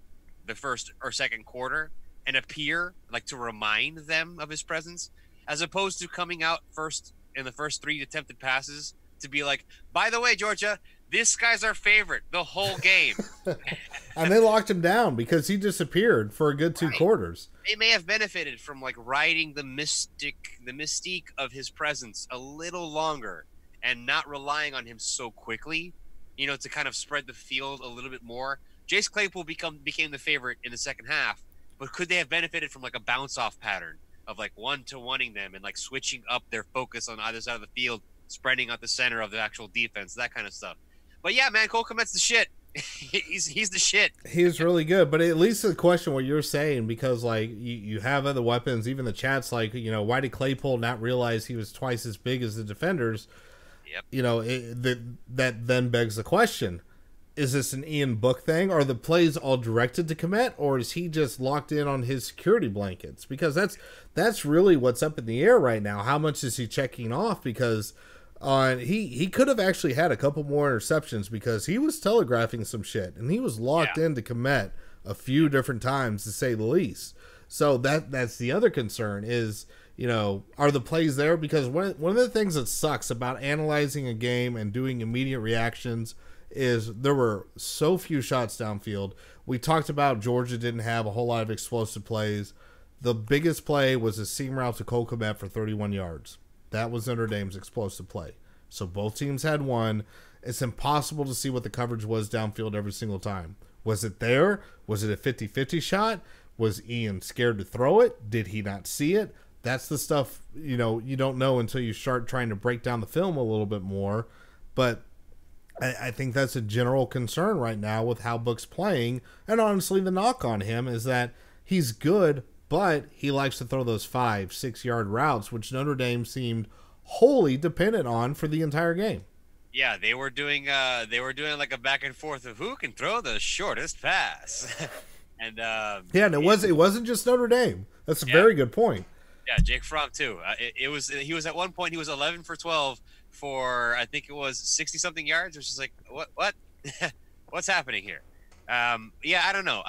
the first or second quarter and appear, like, to remind them of his presence, as opposed to coming out first in the first 3 attempted passes to be like, by the way, Georgia, this guy's our favorite the whole game. And they locked him down because he disappeared for a good 2 quarters. They may have benefited from, like, riding the mystique of his presence a little longer and not relying on him so quickly, to kind of spread the field a little bit more. Jace Claypool became the favorite in the second half, but could they have benefited from, like, a bounce-off pattern of, like, one-to-oneing them and, like, switching up their focus on either side of the field, spreading out the center of the actual defense, that kind of stuff. But yeah, man, Cole Kmet's the shit. He's the shit. He was really good, but at least the question what you're saying, because like you have other weapons, even the chat's like, why did Claypool not realize he was twice as big as the defenders? Yep. That then begs the question: is this an Ian Book thing? Are the plays all directed to Komet, or is he just locked in on his security blankets? Because that's really what's up in the air right now. How much is he checking off? Because he could have actually had a couple more interceptions because he was telegraphing some shit, and he was locked into Komet a few different times, to say the least. So that's the other concern is, are the plays there? Because one of the things that sucks about analyzing a game and doing immediate reactions is there were so few shots downfield. We talked about Georgia didn't have a whole lot of explosive plays. The biggest play was a seam route to Cole Kmet for 31 yards. That was Notre Dame's explosive play. So both teams had one. It's impossible to see what the coverage was downfield every single time. Was it there? Was it a 50-50 shot? Was Ian scared to throw it? Did he not see it? That's the stuff, you don't know until you start trying to break down the film a little bit more. But I think that's a general concern right now with how Book's playing. And honestly, the knock on him is that he's good, but he likes to throw those 5-6 yard routes, which Notre Dame seemed wholly dependent on for the entire game. Yeah, they were doing like a back and forth of who can throw the shortest pass. And and it wasn't just Notre Dame. That's a very good point. Yeah, Jake Fromm too. He was at one point he was 11 for 12 for I think it was 60 something yards, which is like what what's happening here? I don't know.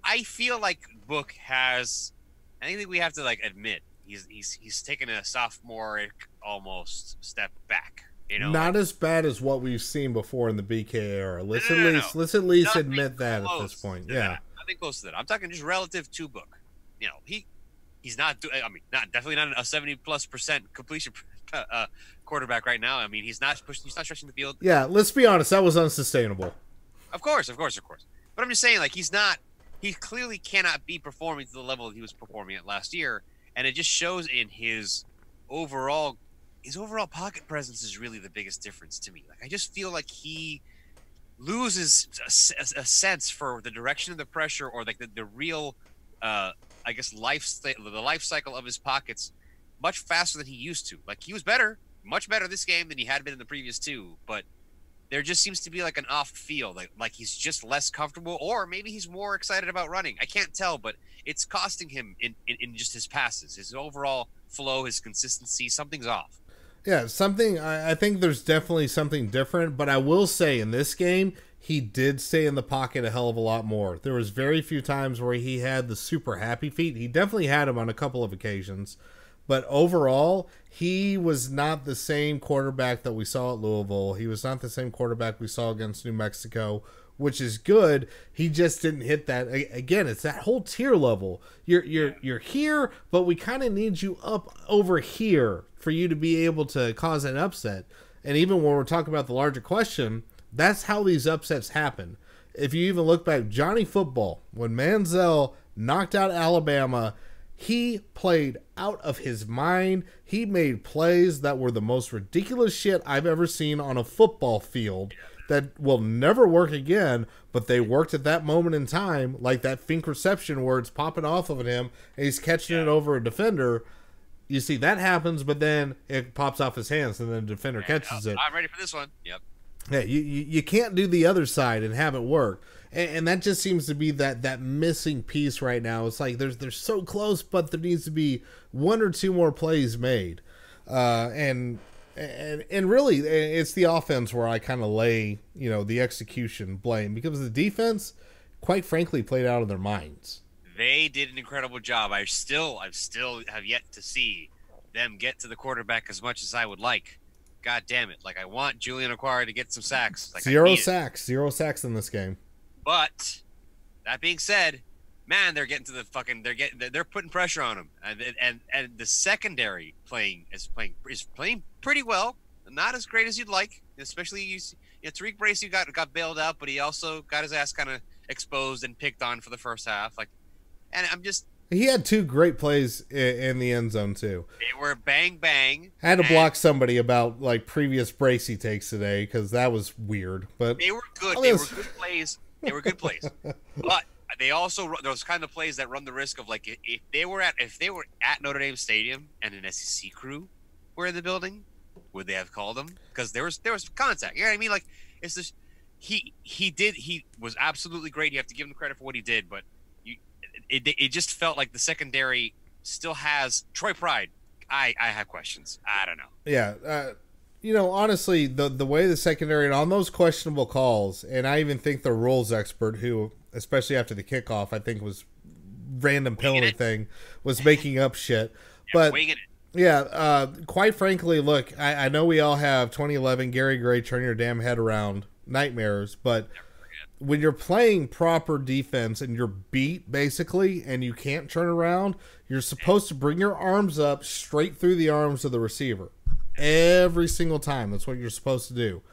I feel like Book has. I think we have to admit he's taken a sophomoric almost step back. Not as bad as what we've seen before in the BK era. Let's at least admit that at this point. Yeah, nothing close to that. I'm talking just relative to Book. He's not. Definitely not a 70+% completion quarterback right now. I mean, he's not pushing. He's not stretching the field. Yeah, let's be honest. That was unsustainable. Of course. But I'm just saying, he's not. He clearly cannot be performing to the level that he was performing at last year, and it just shows in his overall pocket presence is really the biggest difference to me. I just feel like he loses a sense for the direction of the pressure or the real, I guess, the life cycle of his pockets much faster than he used to. He was much better this game than he had been in the previous two, but there just seems to be an off feel, like he's just less comfortable, or maybe he's more excited about running. I can't tell, but it's costing him in just his passes, his overall flow, his consistency. Something's off. Yeah, I think there's definitely something different, but I will say in this game, he did stay in the pocket a hell of a lot more. There was very few times where he had the super happy feet. He definitely had them on a couple of occasions, but overall, he was not the same quarterback that we saw at Louisville. He was not the same quarterback we saw against New Mexico, which is good. He just didn't hit that. Again, it's that whole tier level. You're here, but we kind of need you up over here for you to be able to cause an upset. And even when we're talking about the larger question, that's how these upsets happen. If you even look back, Johnny Football, when Manziel knocked out Alabama, he played out of his mind. He made plays that were the most ridiculous shit I've ever seen on a football field that will never work again, but they worked at that moment in time, like that fink reception where it's popping off of him and he's catching it over a defender. You see, that happens, but then it pops off his hands and then the defender catches it. I'm ready for this one. Yep. Yeah, you can't do the other side and have it work. And that just seems to be that missing piece right now. It's like they're so close, but there needs to be one or two more plays made. And really, it's the offense where I kind of lay, the execution blame. Because the defense, quite frankly, played out of their minds. They did an incredible job. I still have yet to see them get to the quarterback as much as I would like. God damn it. I want Julian Okwara to get some sacks. Zero sacks in this game. But that being said, man, they're getting to the fucking. They're putting pressure on him, and the secondary is playing pretty well. Not as great as you'd like, especially Tariq Bracy got bailed out, but he also got his ass kind of exposed and picked on for the first half. And I'm just He had 2 great plays in the end zone too. They were bang bang. I had to block somebody about like previous Bracey takes today because that was weird. But they were good. They were good plays. They were good plays. But they also those kind of plays that run the risk of like if they were at Notre Dame Stadium and an SEC crew were in the building, would they have called them? Because there was contact. You know what I mean? Like it's just he was absolutely great. You have to give him credit for what he did, but it just felt like the secondary still has Troy Pride. I have questions. I don't know. Yeah. Honestly, the way the secondary and on those questionable calls, and I even think the rules expert who, especially after the kickoff, I think was random penalty thing, was making up shit. But quite frankly, look, I know we all have 2011 Gary Gray turn your damn head around nightmares, but when you're playing proper defense and you're beat basically and you can't turn around, you're supposed to bring your arms up straight through the arms of the receiver every single time. That's what you're supposed to do.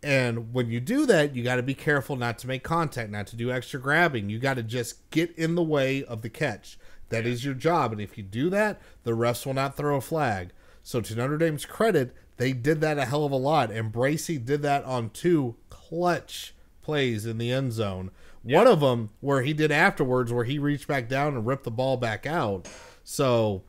And when you do that, you got to be careful not to make contact, not to do extra grabbing. You got to just get in the way of the catch. That is your job. And if you do that, the refs will not throw a flag. So to Notre Dame's credit, they did that a hell of a lot. And Bracey did that on 2 clutch plays in the end zone. One of them where he did afterwards where he reached back down and ripped the ball back out. So,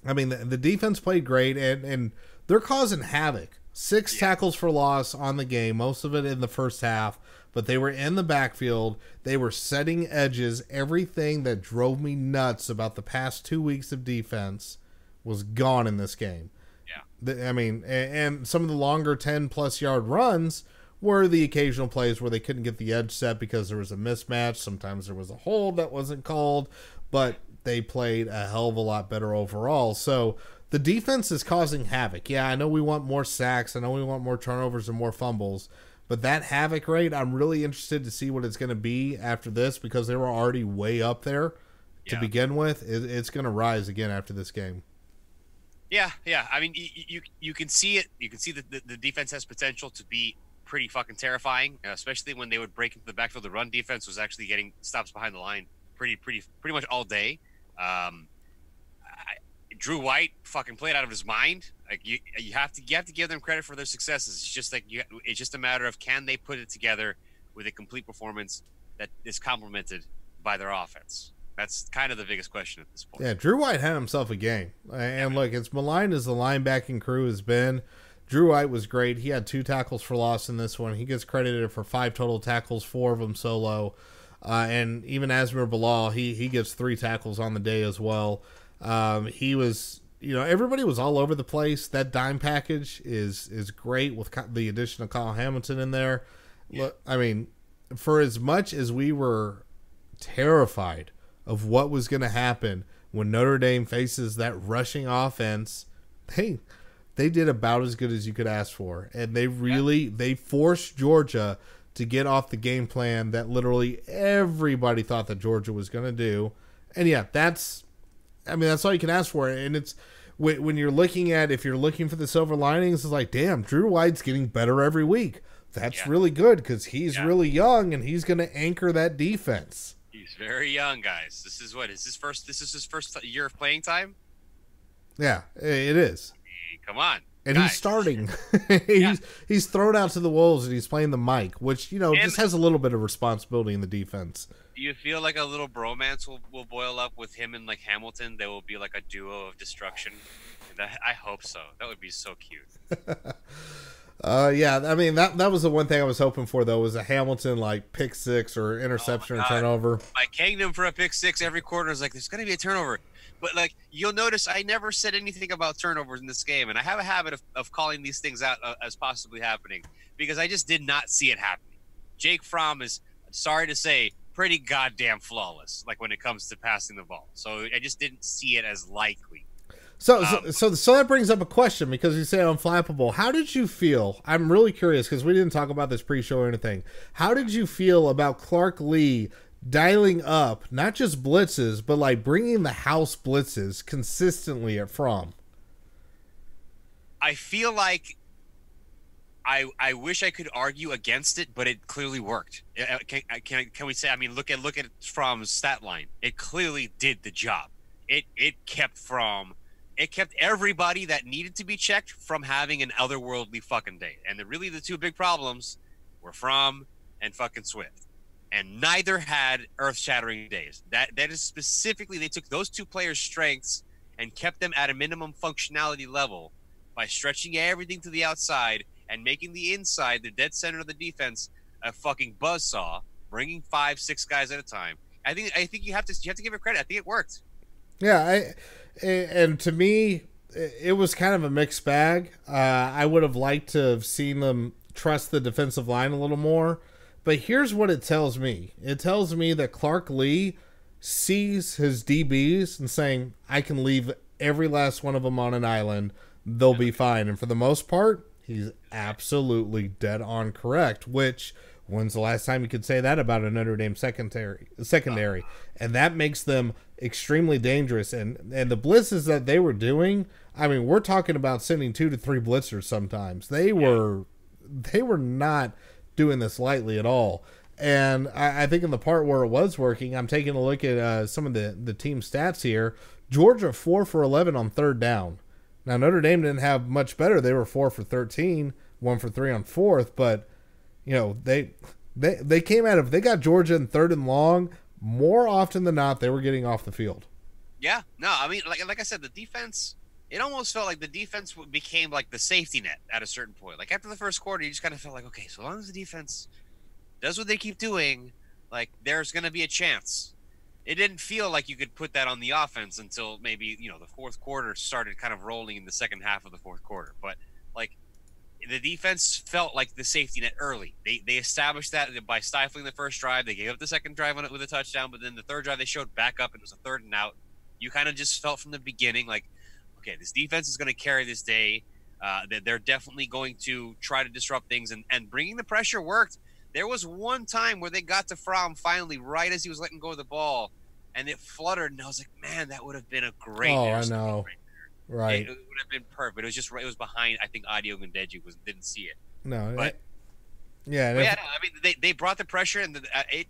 I mean, the defense played great, and they're causing havoc. 6 tackles for loss on the game, most of it in the first half, but they were in the backfield. They were setting edges. Everything that drove me nuts about the past 2 weeks of defense was gone in this game. Yeah. I mean, and some of the longer 10-plus yard runs were the occasional plays where they couldn't get the edge set because there was a mismatch. Sometimes there was a hold that wasn't called, but they played a hell of a lot better overall. So the defense is causing havoc. Yeah, I know we want more sacks. I know we want more turnovers and more fumbles. But that havoc rate, I'm really interested to see what it's going to be after this because they were already way up there to begin with. It's going to rise again after this game. Yeah. I mean, you can see it. You can see that the defense has potential to be pretty fucking terrifying, especially when they would break into the backfield. The run defense was actually getting stops behind the line pretty much all day. Drew White fucking played out of his mind. Like you have to give them credit for their successes. It's just like it's just a matter of can they put it together with a complete performance that is complemented by their offense. That's kind of the biggest question at this point. Yeah, Drew White had himself a game, and look, as maligned as the linebacking crew has been, Drew White was great. He had 2 tackles for loss in this one. He gets credited for 5 total tackles, 4 of them solo. And even Asmir Bilal, he gets 3 tackles on the day as well. He was, everybody was all over the place. That dime package is great with the addition of Kyle Hamilton in there. Yeah. Look, I mean, for as much as we were terrified of what was going to happen when Notre Dame faces that rushing offense, they did about as good as you could ask for. And they forced Georgia to get off the game plan that literally everybody thought that Georgia was going to do. And that's all you can ask for. And it's when you're looking at, if you're looking for the silver linings, it's like, damn, Drew White's getting better every week. That's really good because he's really young and he's going to anchor that defense. He's very young, guys. This is his first year of playing time? Yeah, it is. Come on. And guys. He's starting. He's thrown out to the wolves and he's playing the mic, which, just has a little bit of responsibility in the defense. Do you feel like a little bromance will boil up with him and like Hamilton? They will be like a duo of destruction. I hope so. That would be so cute. I mean, that was the one thing I was hoping for, though, was a Hamilton, like, pick 6 or interception or turnover. My kingdom for a pick 6 every quarter is like, there's going to be a turnover. But, like, you'll notice I never said anything about turnovers in this game, and I have a habit of calling these things out as possibly happening because I just did not see it happening. Jake Fromm is, sorry to say, pretty goddamn flawless, like, when it comes to passing the ball. So I just didn't see it as likely. So that brings up a question because you say unflappable. How did you feel? I'm really curious because we didn't talk about this pre-show or anything. How did you feel about Clark Lee dialing up not just blitzes, but like bringing the house blitzes consistently at Fromm? I feel like I wish I could argue against it, but it clearly worked. Can we say? I mean, look at it from stat line. It clearly did the job. It kept everybody that needed to be checked from having an otherworldly fucking day. And the two big problems were Fromm and fucking Swift, and neither had earth-shattering days. That is specifically, they took those two players' strengths and kept them at a minimum functionality level by stretching everything to the outside and making the inside, the dead center of the defense, a fucking buzzsaw, bringing 5-6 guys at a time. I think you have to give it credit. I think it worked. Yeah, and to me, it was kind of a mixed bag. I would have liked to have seen them trust the defensive line a little more. But here's what it tells me. It tells me that Clark Lee sees his DBs and saying, I can leave every last one of them on an island. They'll be fine. And for the most part, he's absolutely dead on correct, which, when's the last time you could say that about a Notre Dame secondary? And that makes them extremely dangerous. And the blitzes that they were doing, I mean, we're talking about sending 2 to 3 blitzers sometimes. They were not doing this lightly at all. And I think in the part where it was working, I'm taking a look at some of the team stats here. Georgia 4 for 11 on third down. Now, Notre Dame didn't have much better. They were 4 for 13, 1 for 3 on fourth. But, you know, they came out of, they got Georgia in third and long. More often than not, they were getting off the field. Yeah, no, I mean, like I said, the defense, it almost felt like the defense became like the safety net at a certain point. Like after the first quarter, you just kind of felt like, okay, so long as the defense does what they keep doing, like there's going to be a chance. It didn't feel like you could put that on the offense until maybe, you know, the fourth quarter started kind of rolling in the second half of the fourth quarter. But like the defense felt like the safety net early. They established that by stifling the first drive. They gave up the second drive on it with a touchdown, but then the third drive they showed back up and it was a third and out. You kind of just felt from the beginning like, okay, this defense is going to carry this day. They're definitely going to try to disrupt things, and bringing the pressure worked. There was one time where they got to Fromm finally right as he was letting go of the ball, and it fluttered, and I was like, man, that would have been a great I know. Right. It would have been perfect. It was just it was behind, I think Adio Gundeji didn't see it. No. But yeah. No, I mean, they brought the pressure, and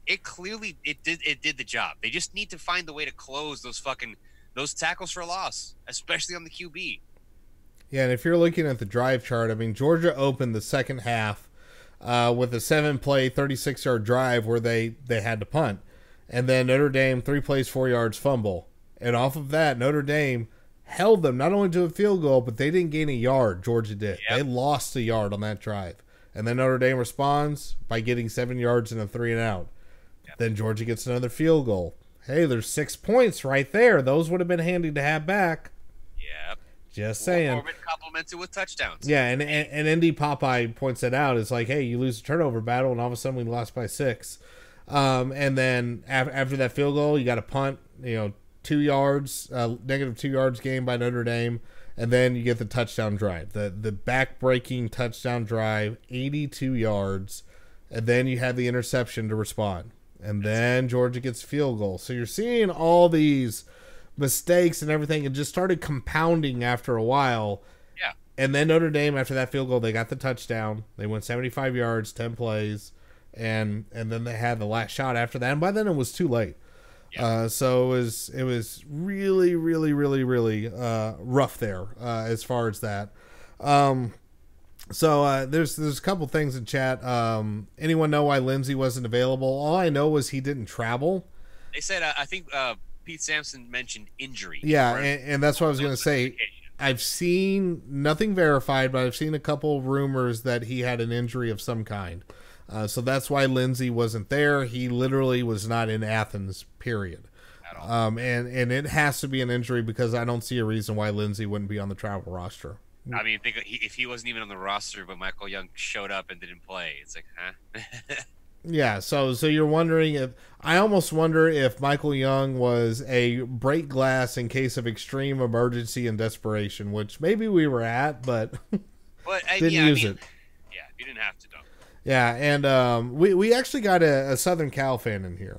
it clearly did the job. They just need to find the way to close those tackles for loss, especially on the QB. Yeah, and if you're looking at the drive chart, I mean, Georgia opened the second half with a 7-play, 36-yard drive where they had to punt. And then Notre Dame, 3 plays, 4 yards, fumble. And off of that, Notre Dame held them not only to a field goal, but they didn't gain a yard. Georgia did. Yep. They lost a yard on that drive. And then Notre Dame responds by getting 7 yards and a 3-and-out. Yep. Then Georgia gets another field goal. Hey, there's 6 points right there. Those would have been handy to have back. Yep. Just saying. Corbin complemented with touchdowns. Yeah, and Indy Popeye points that out. It's like, hey, you lose a turnover battle, and all of a sudden we lost by 6. And then after that field goal, you got a punt, 2 yards, negative 2 yards gained by Notre Dame, and then you get the touchdown drive, the back-breaking touchdown drive, 82 yards, and then you have the interception to respond. And then Georgia gets a field goal. So you're seeing all these mistakes and everything, and just started compounding after a while. Yeah. And then Notre Dame, after that field goal, they got the touchdown. They went 75 yards, 10 plays, and then they had the last shot after that. And by then it was too late. Yeah. So it was really, really, really, really rough there as far as that. So there's a couple things in chat. Anyone know why Lindsey wasn't available? All I know was he didn't travel. They said, I think Pete Sampson mentioned injury. Yeah, and that's what I was going to say. I've seen nothing verified, but I've seen a couple rumors that he had an injury of some kind. So that's why Lindsey wasn't there. He literally was not in Athens, period. At all. And it has to be an injury because I don't see a reason why Lindsey wouldn't be on the travel roster. I mean, if he wasn't even on the roster, but Michael Young showed up and didn't play, it's like, huh? Yeah, so you're wondering I almost wonder if Michael Young was a break glass in case of extreme emergency and desperation, which maybe we were at, but didn't use it. Yeah, you didn't have to, don't. Yeah, and we actually got a Southern Cal fan in here,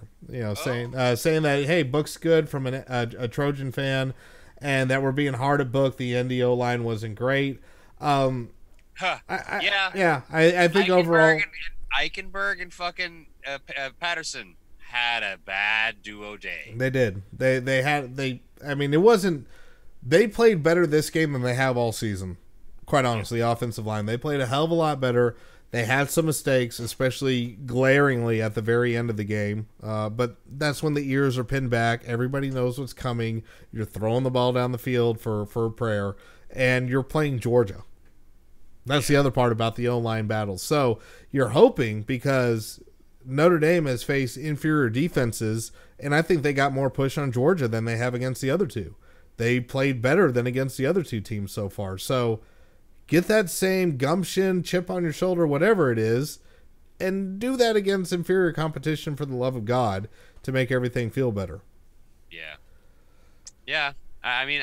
saying that, hey, Book's good from a Trojan fan, and that we're being hard at Book. The NDO line wasn't great. Huh. Yeah. Yeah. I think overall, Eichenberg and fucking Patterson had a bad duo day. they did. I mean, it wasn't. They played better this game than they have all season. Quite honestly, offensive line, they played a hell of a lot better. They had some mistakes, especially glaringly at the very end of the game. But that's when the ears are pinned back. Everybody knows what's coming. You're throwing the ball down the field for a prayer, and you're playing Georgia. That's the other part about the O-line battles. So you're hoping, because Notre Dame has faced inferior defenses, and I think they got more push on Georgia than they have against the other two. They played better than against the other two teams so far. So get that same gumption, chip on your shoulder, whatever it is, and do that against inferior competition for the love of God to make everything feel better. Yeah. Yeah. I mean,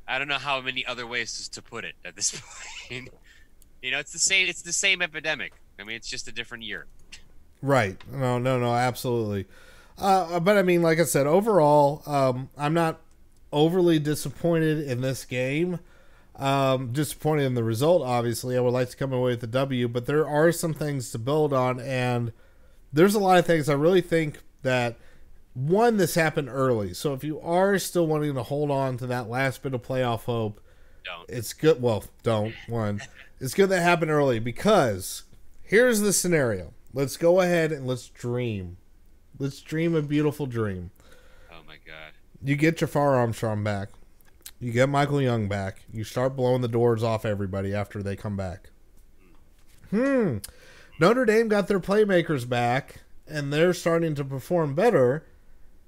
I don't know how many other ways to put it at this point. You know, it's the same epidemic. I mean, it's just a different year. Right. No, absolutely. But I mean, like I said, overall, I'm not overly disappointed in this game. Disappointed in the result, obviously. I would like to come away with the W, but there are some things to build on, and there's a lot of things I really think that, one, this happened early. So if you are still wanting to hold on to that last bit of playoff hope, Don't. it's good. Well, don't. One, it's good that happened early, because here's the scenario. Let's go ahead and let's dream. Let's dream a beautiful dream. Oh my God. You get Jafar Armstrong back. You get Michael Young back. You start blowing the doors off everybody after they come back. Notre Dame got their playmakers back, and they're starting to perform better.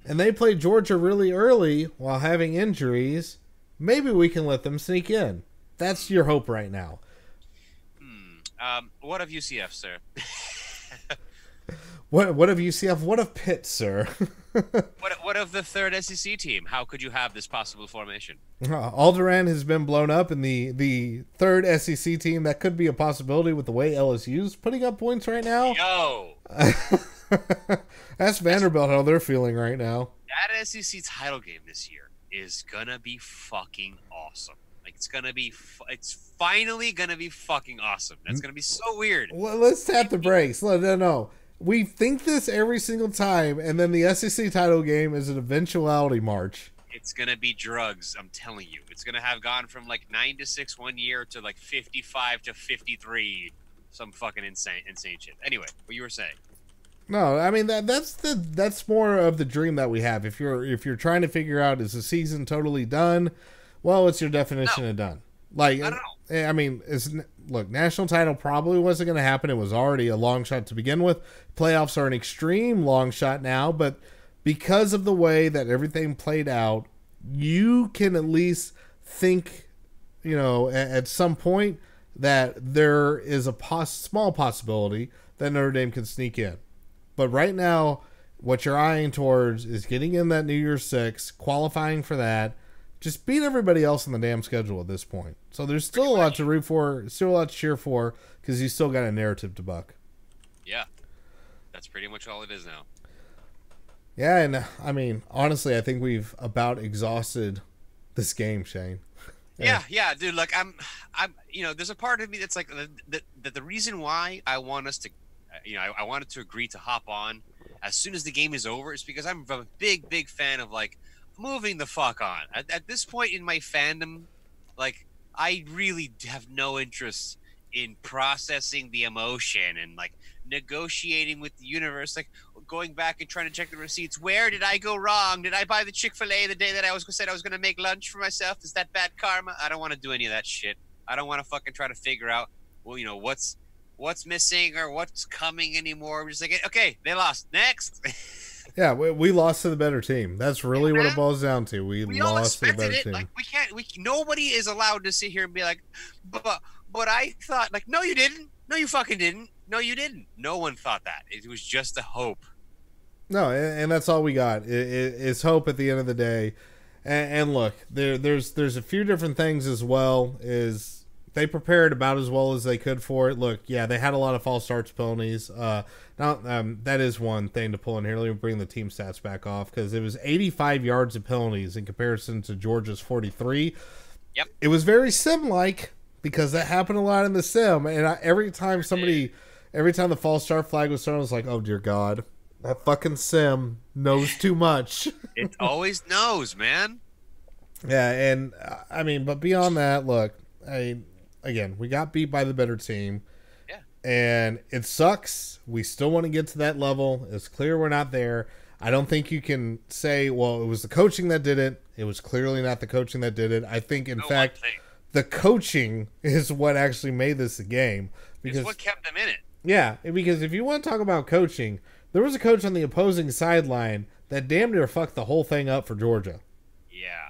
And they played Georgia really early while having injuries. Maybe we can let them sneak in. That's your hope right now. What of UCF, sir? What of UCF? What of Pitt, sir? What of the third SEC team? How could you have this possible formation? Alderaan has been blown up in the third SEC team. That could be a possibility with the way LSU's putting up points right now. Yo, Ask Vanderbilt how they're feeling right now. that SEC title game this year is gonna be fucking awesome. Like, it's finally gonna be fucking awesome. That's gonna be so weird. Well, let's tap the brakes. No. We think this every single time, and then the SEC title game is an eventuality march. It's gonna be drugs. I'm telling you, it's gonna have gone from like 9-6 one year to like 55-53, some fucking insane shit. Anyway, what you were saying? No, I mean that's more of the dream that we have. If you're trying to figure out, is the season totally done? Well, it's your definition of done. Like, I don't know. I mean, look, national title probably wasn't going to happen. It was already a long shot to begin with. Playoffs are an extreme long shot now, but because of the way that everything played out, you can at least think, you know, at some point that there is a small possibility that Notre Dame can sneak in. But right now, what you're eyeing towards is getting in that New Year's Six, qualifying for that. Just beat everybody else on the damn schedule at this point. So there's still a lot to root for, still a lot to cheer for, because you still got a narrative to buck. Yeah, that's pretty much all it is now. Yeah, and I mean, honestly, I think we've about exhausted this game, Shane. Yeah, dude. Like, I'm, you know, there's a part of me that's like the reason why I want us to, you know, I wanted to agree to hop on as soon as the game is over is because I'm a big fan of, like, moving the fuck on. At this point in my fandom, like, I really have no interest in processing the emotion and, like, negotiating with the universe, like going back and trying to check the receipts. Where did I go wrong? Did I buy the Chick-fil-A the day that I said I was going to make lunch for myself? Is that bad karma? I don't want to do any of that shit. I don't want to fucking try to figure out, well, you know, what's missing or what's coming anymore. We're just like, okay, they lost. Next. Yeah, we lost to the better team. That's really what it boils down to. We lost to the better team. Like, nobody is allowed to sit here and be like, but I thought, like, no, you didn't. No, you fucking didn't. No, you didn't. No one thought that. It was just a hope. No, and that's all we got. It's hope at the end of the day. And look, there's a few different things as well. Is they prepared about as well as they could for it. Look, yeah, they had a lot of false starts penalties. That is one thing to pull in here. Let me bring the team stats back off because it was 85 yards of penalties in comparison to Georgia's 43. Yep. It was very sim-like, because that happened a lot in the sim. And every time the false start flag was thrown, I was like, oh dear God, that fucking sim knows too much. It always knows, man. Yeah, and I mean, but beyond that, look, again, we got beat by the better team. Yeah. And it sucks. We still want to get to that level. It's clear we're not there. I don't think you can say, well, it was the coaching that did it. It was clearly not the coaching that did it. I think, in fact, the coaching is what actually made this a game. Because it's what kept them in it. Yeah, because if you want to talk about coaching, there was a coach on the opposing sideline that damn near fucked the whole thing up for Georgia. Yeah.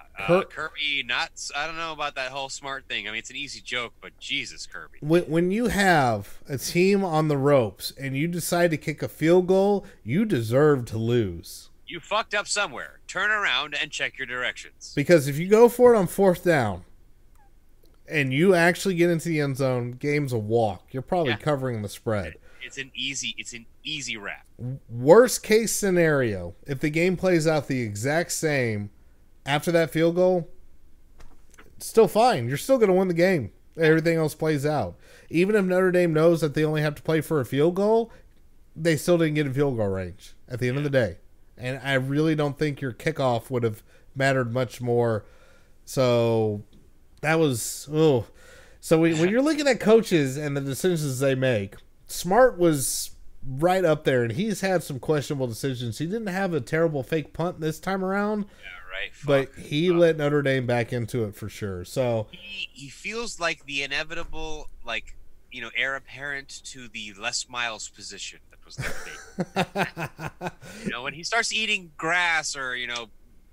Kirby, I don't know about that whole Smart thing. I mean, it's an easy joke, but Jesus, Kirby. When you have a team on the ropes and you decide to kick a field goal, you deserve to lose. You fucked up somewhere. Turn around and check your directions. Because if you go for it on 4th down and you actually get into the end zone, game's a walk. You're probably covering the spread. It's an easy wrap. Worst case scenario, if the game plays out the exact same after that field goal, it's still fine. You're still going to win the game. Everything else plays out. Even if Notre Dame knows that they only have to play for a field goal, they still didn't get in field goal range at the end of the day. And I really don't think your kickoff would have mattered much more. So that was, So when you're looking at coaches and the decisions they make, Smart was right up there, and he's had some questionable decisions. He didn't have a terrible fake punt this time around. Yeah, right. But he let Notre Dame back into it for sure. So he feels like the inevitable, heir apparent to the Les Miles position that was like when he starts eating grass, or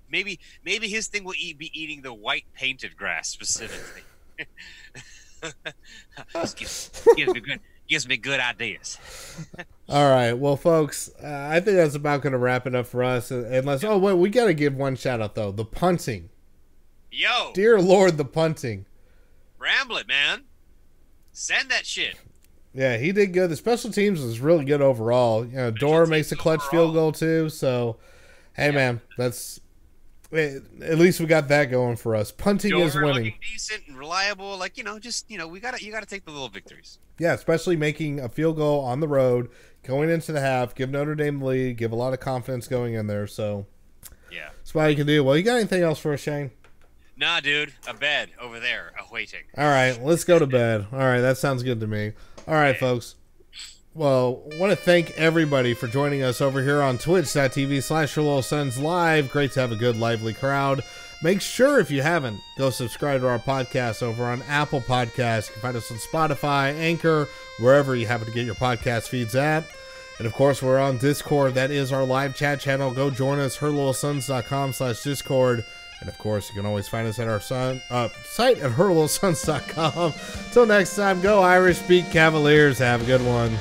maybe his thing will be eating the white painted grass specifically. Gives me good ideas. All right, well, folks, I think that's about going to wrap it up for us. Unless, we got to give one shout out though: the punting. Yo, dear Lord, the punting. Ramble it, man. Send that shit. Yeah, he did good. The special teams was really good overall. Dora makes a clutch field goal too. So, hey, man, that's at least we got that going for us. Punting is winning. Looking decent and reliable. You got to take the little victories. Yeah, especially making a field goal on the road, going into the half, give Notre Dame the lead, give a lot of confidence going in there. So, yeah, that's what you can do. Well, you got anything else for us, Shane? Nah, dude, a bed over there, awaiting. All right, let's go to bed. All right, that sounds good to me. All right, folks. Well, I want to thank everybody for joining us over here on twitch.tv/YourLittleSonsLive. Great to have a good, lively crowd. Make sure, if you haven't, go subscribe to our podcast over on Apple Podcasts. You can find us on Spotify, Anchor, wherever you happen to get your podcast feeds at. And, of course, we're on Discord. That is our live chat channel. Go join us, herlittlesons.com/Discord. And, of course, you can always find us at our site at herlittlesons.com. Until next time, go Irish, beat Cavaliers. Have a good one.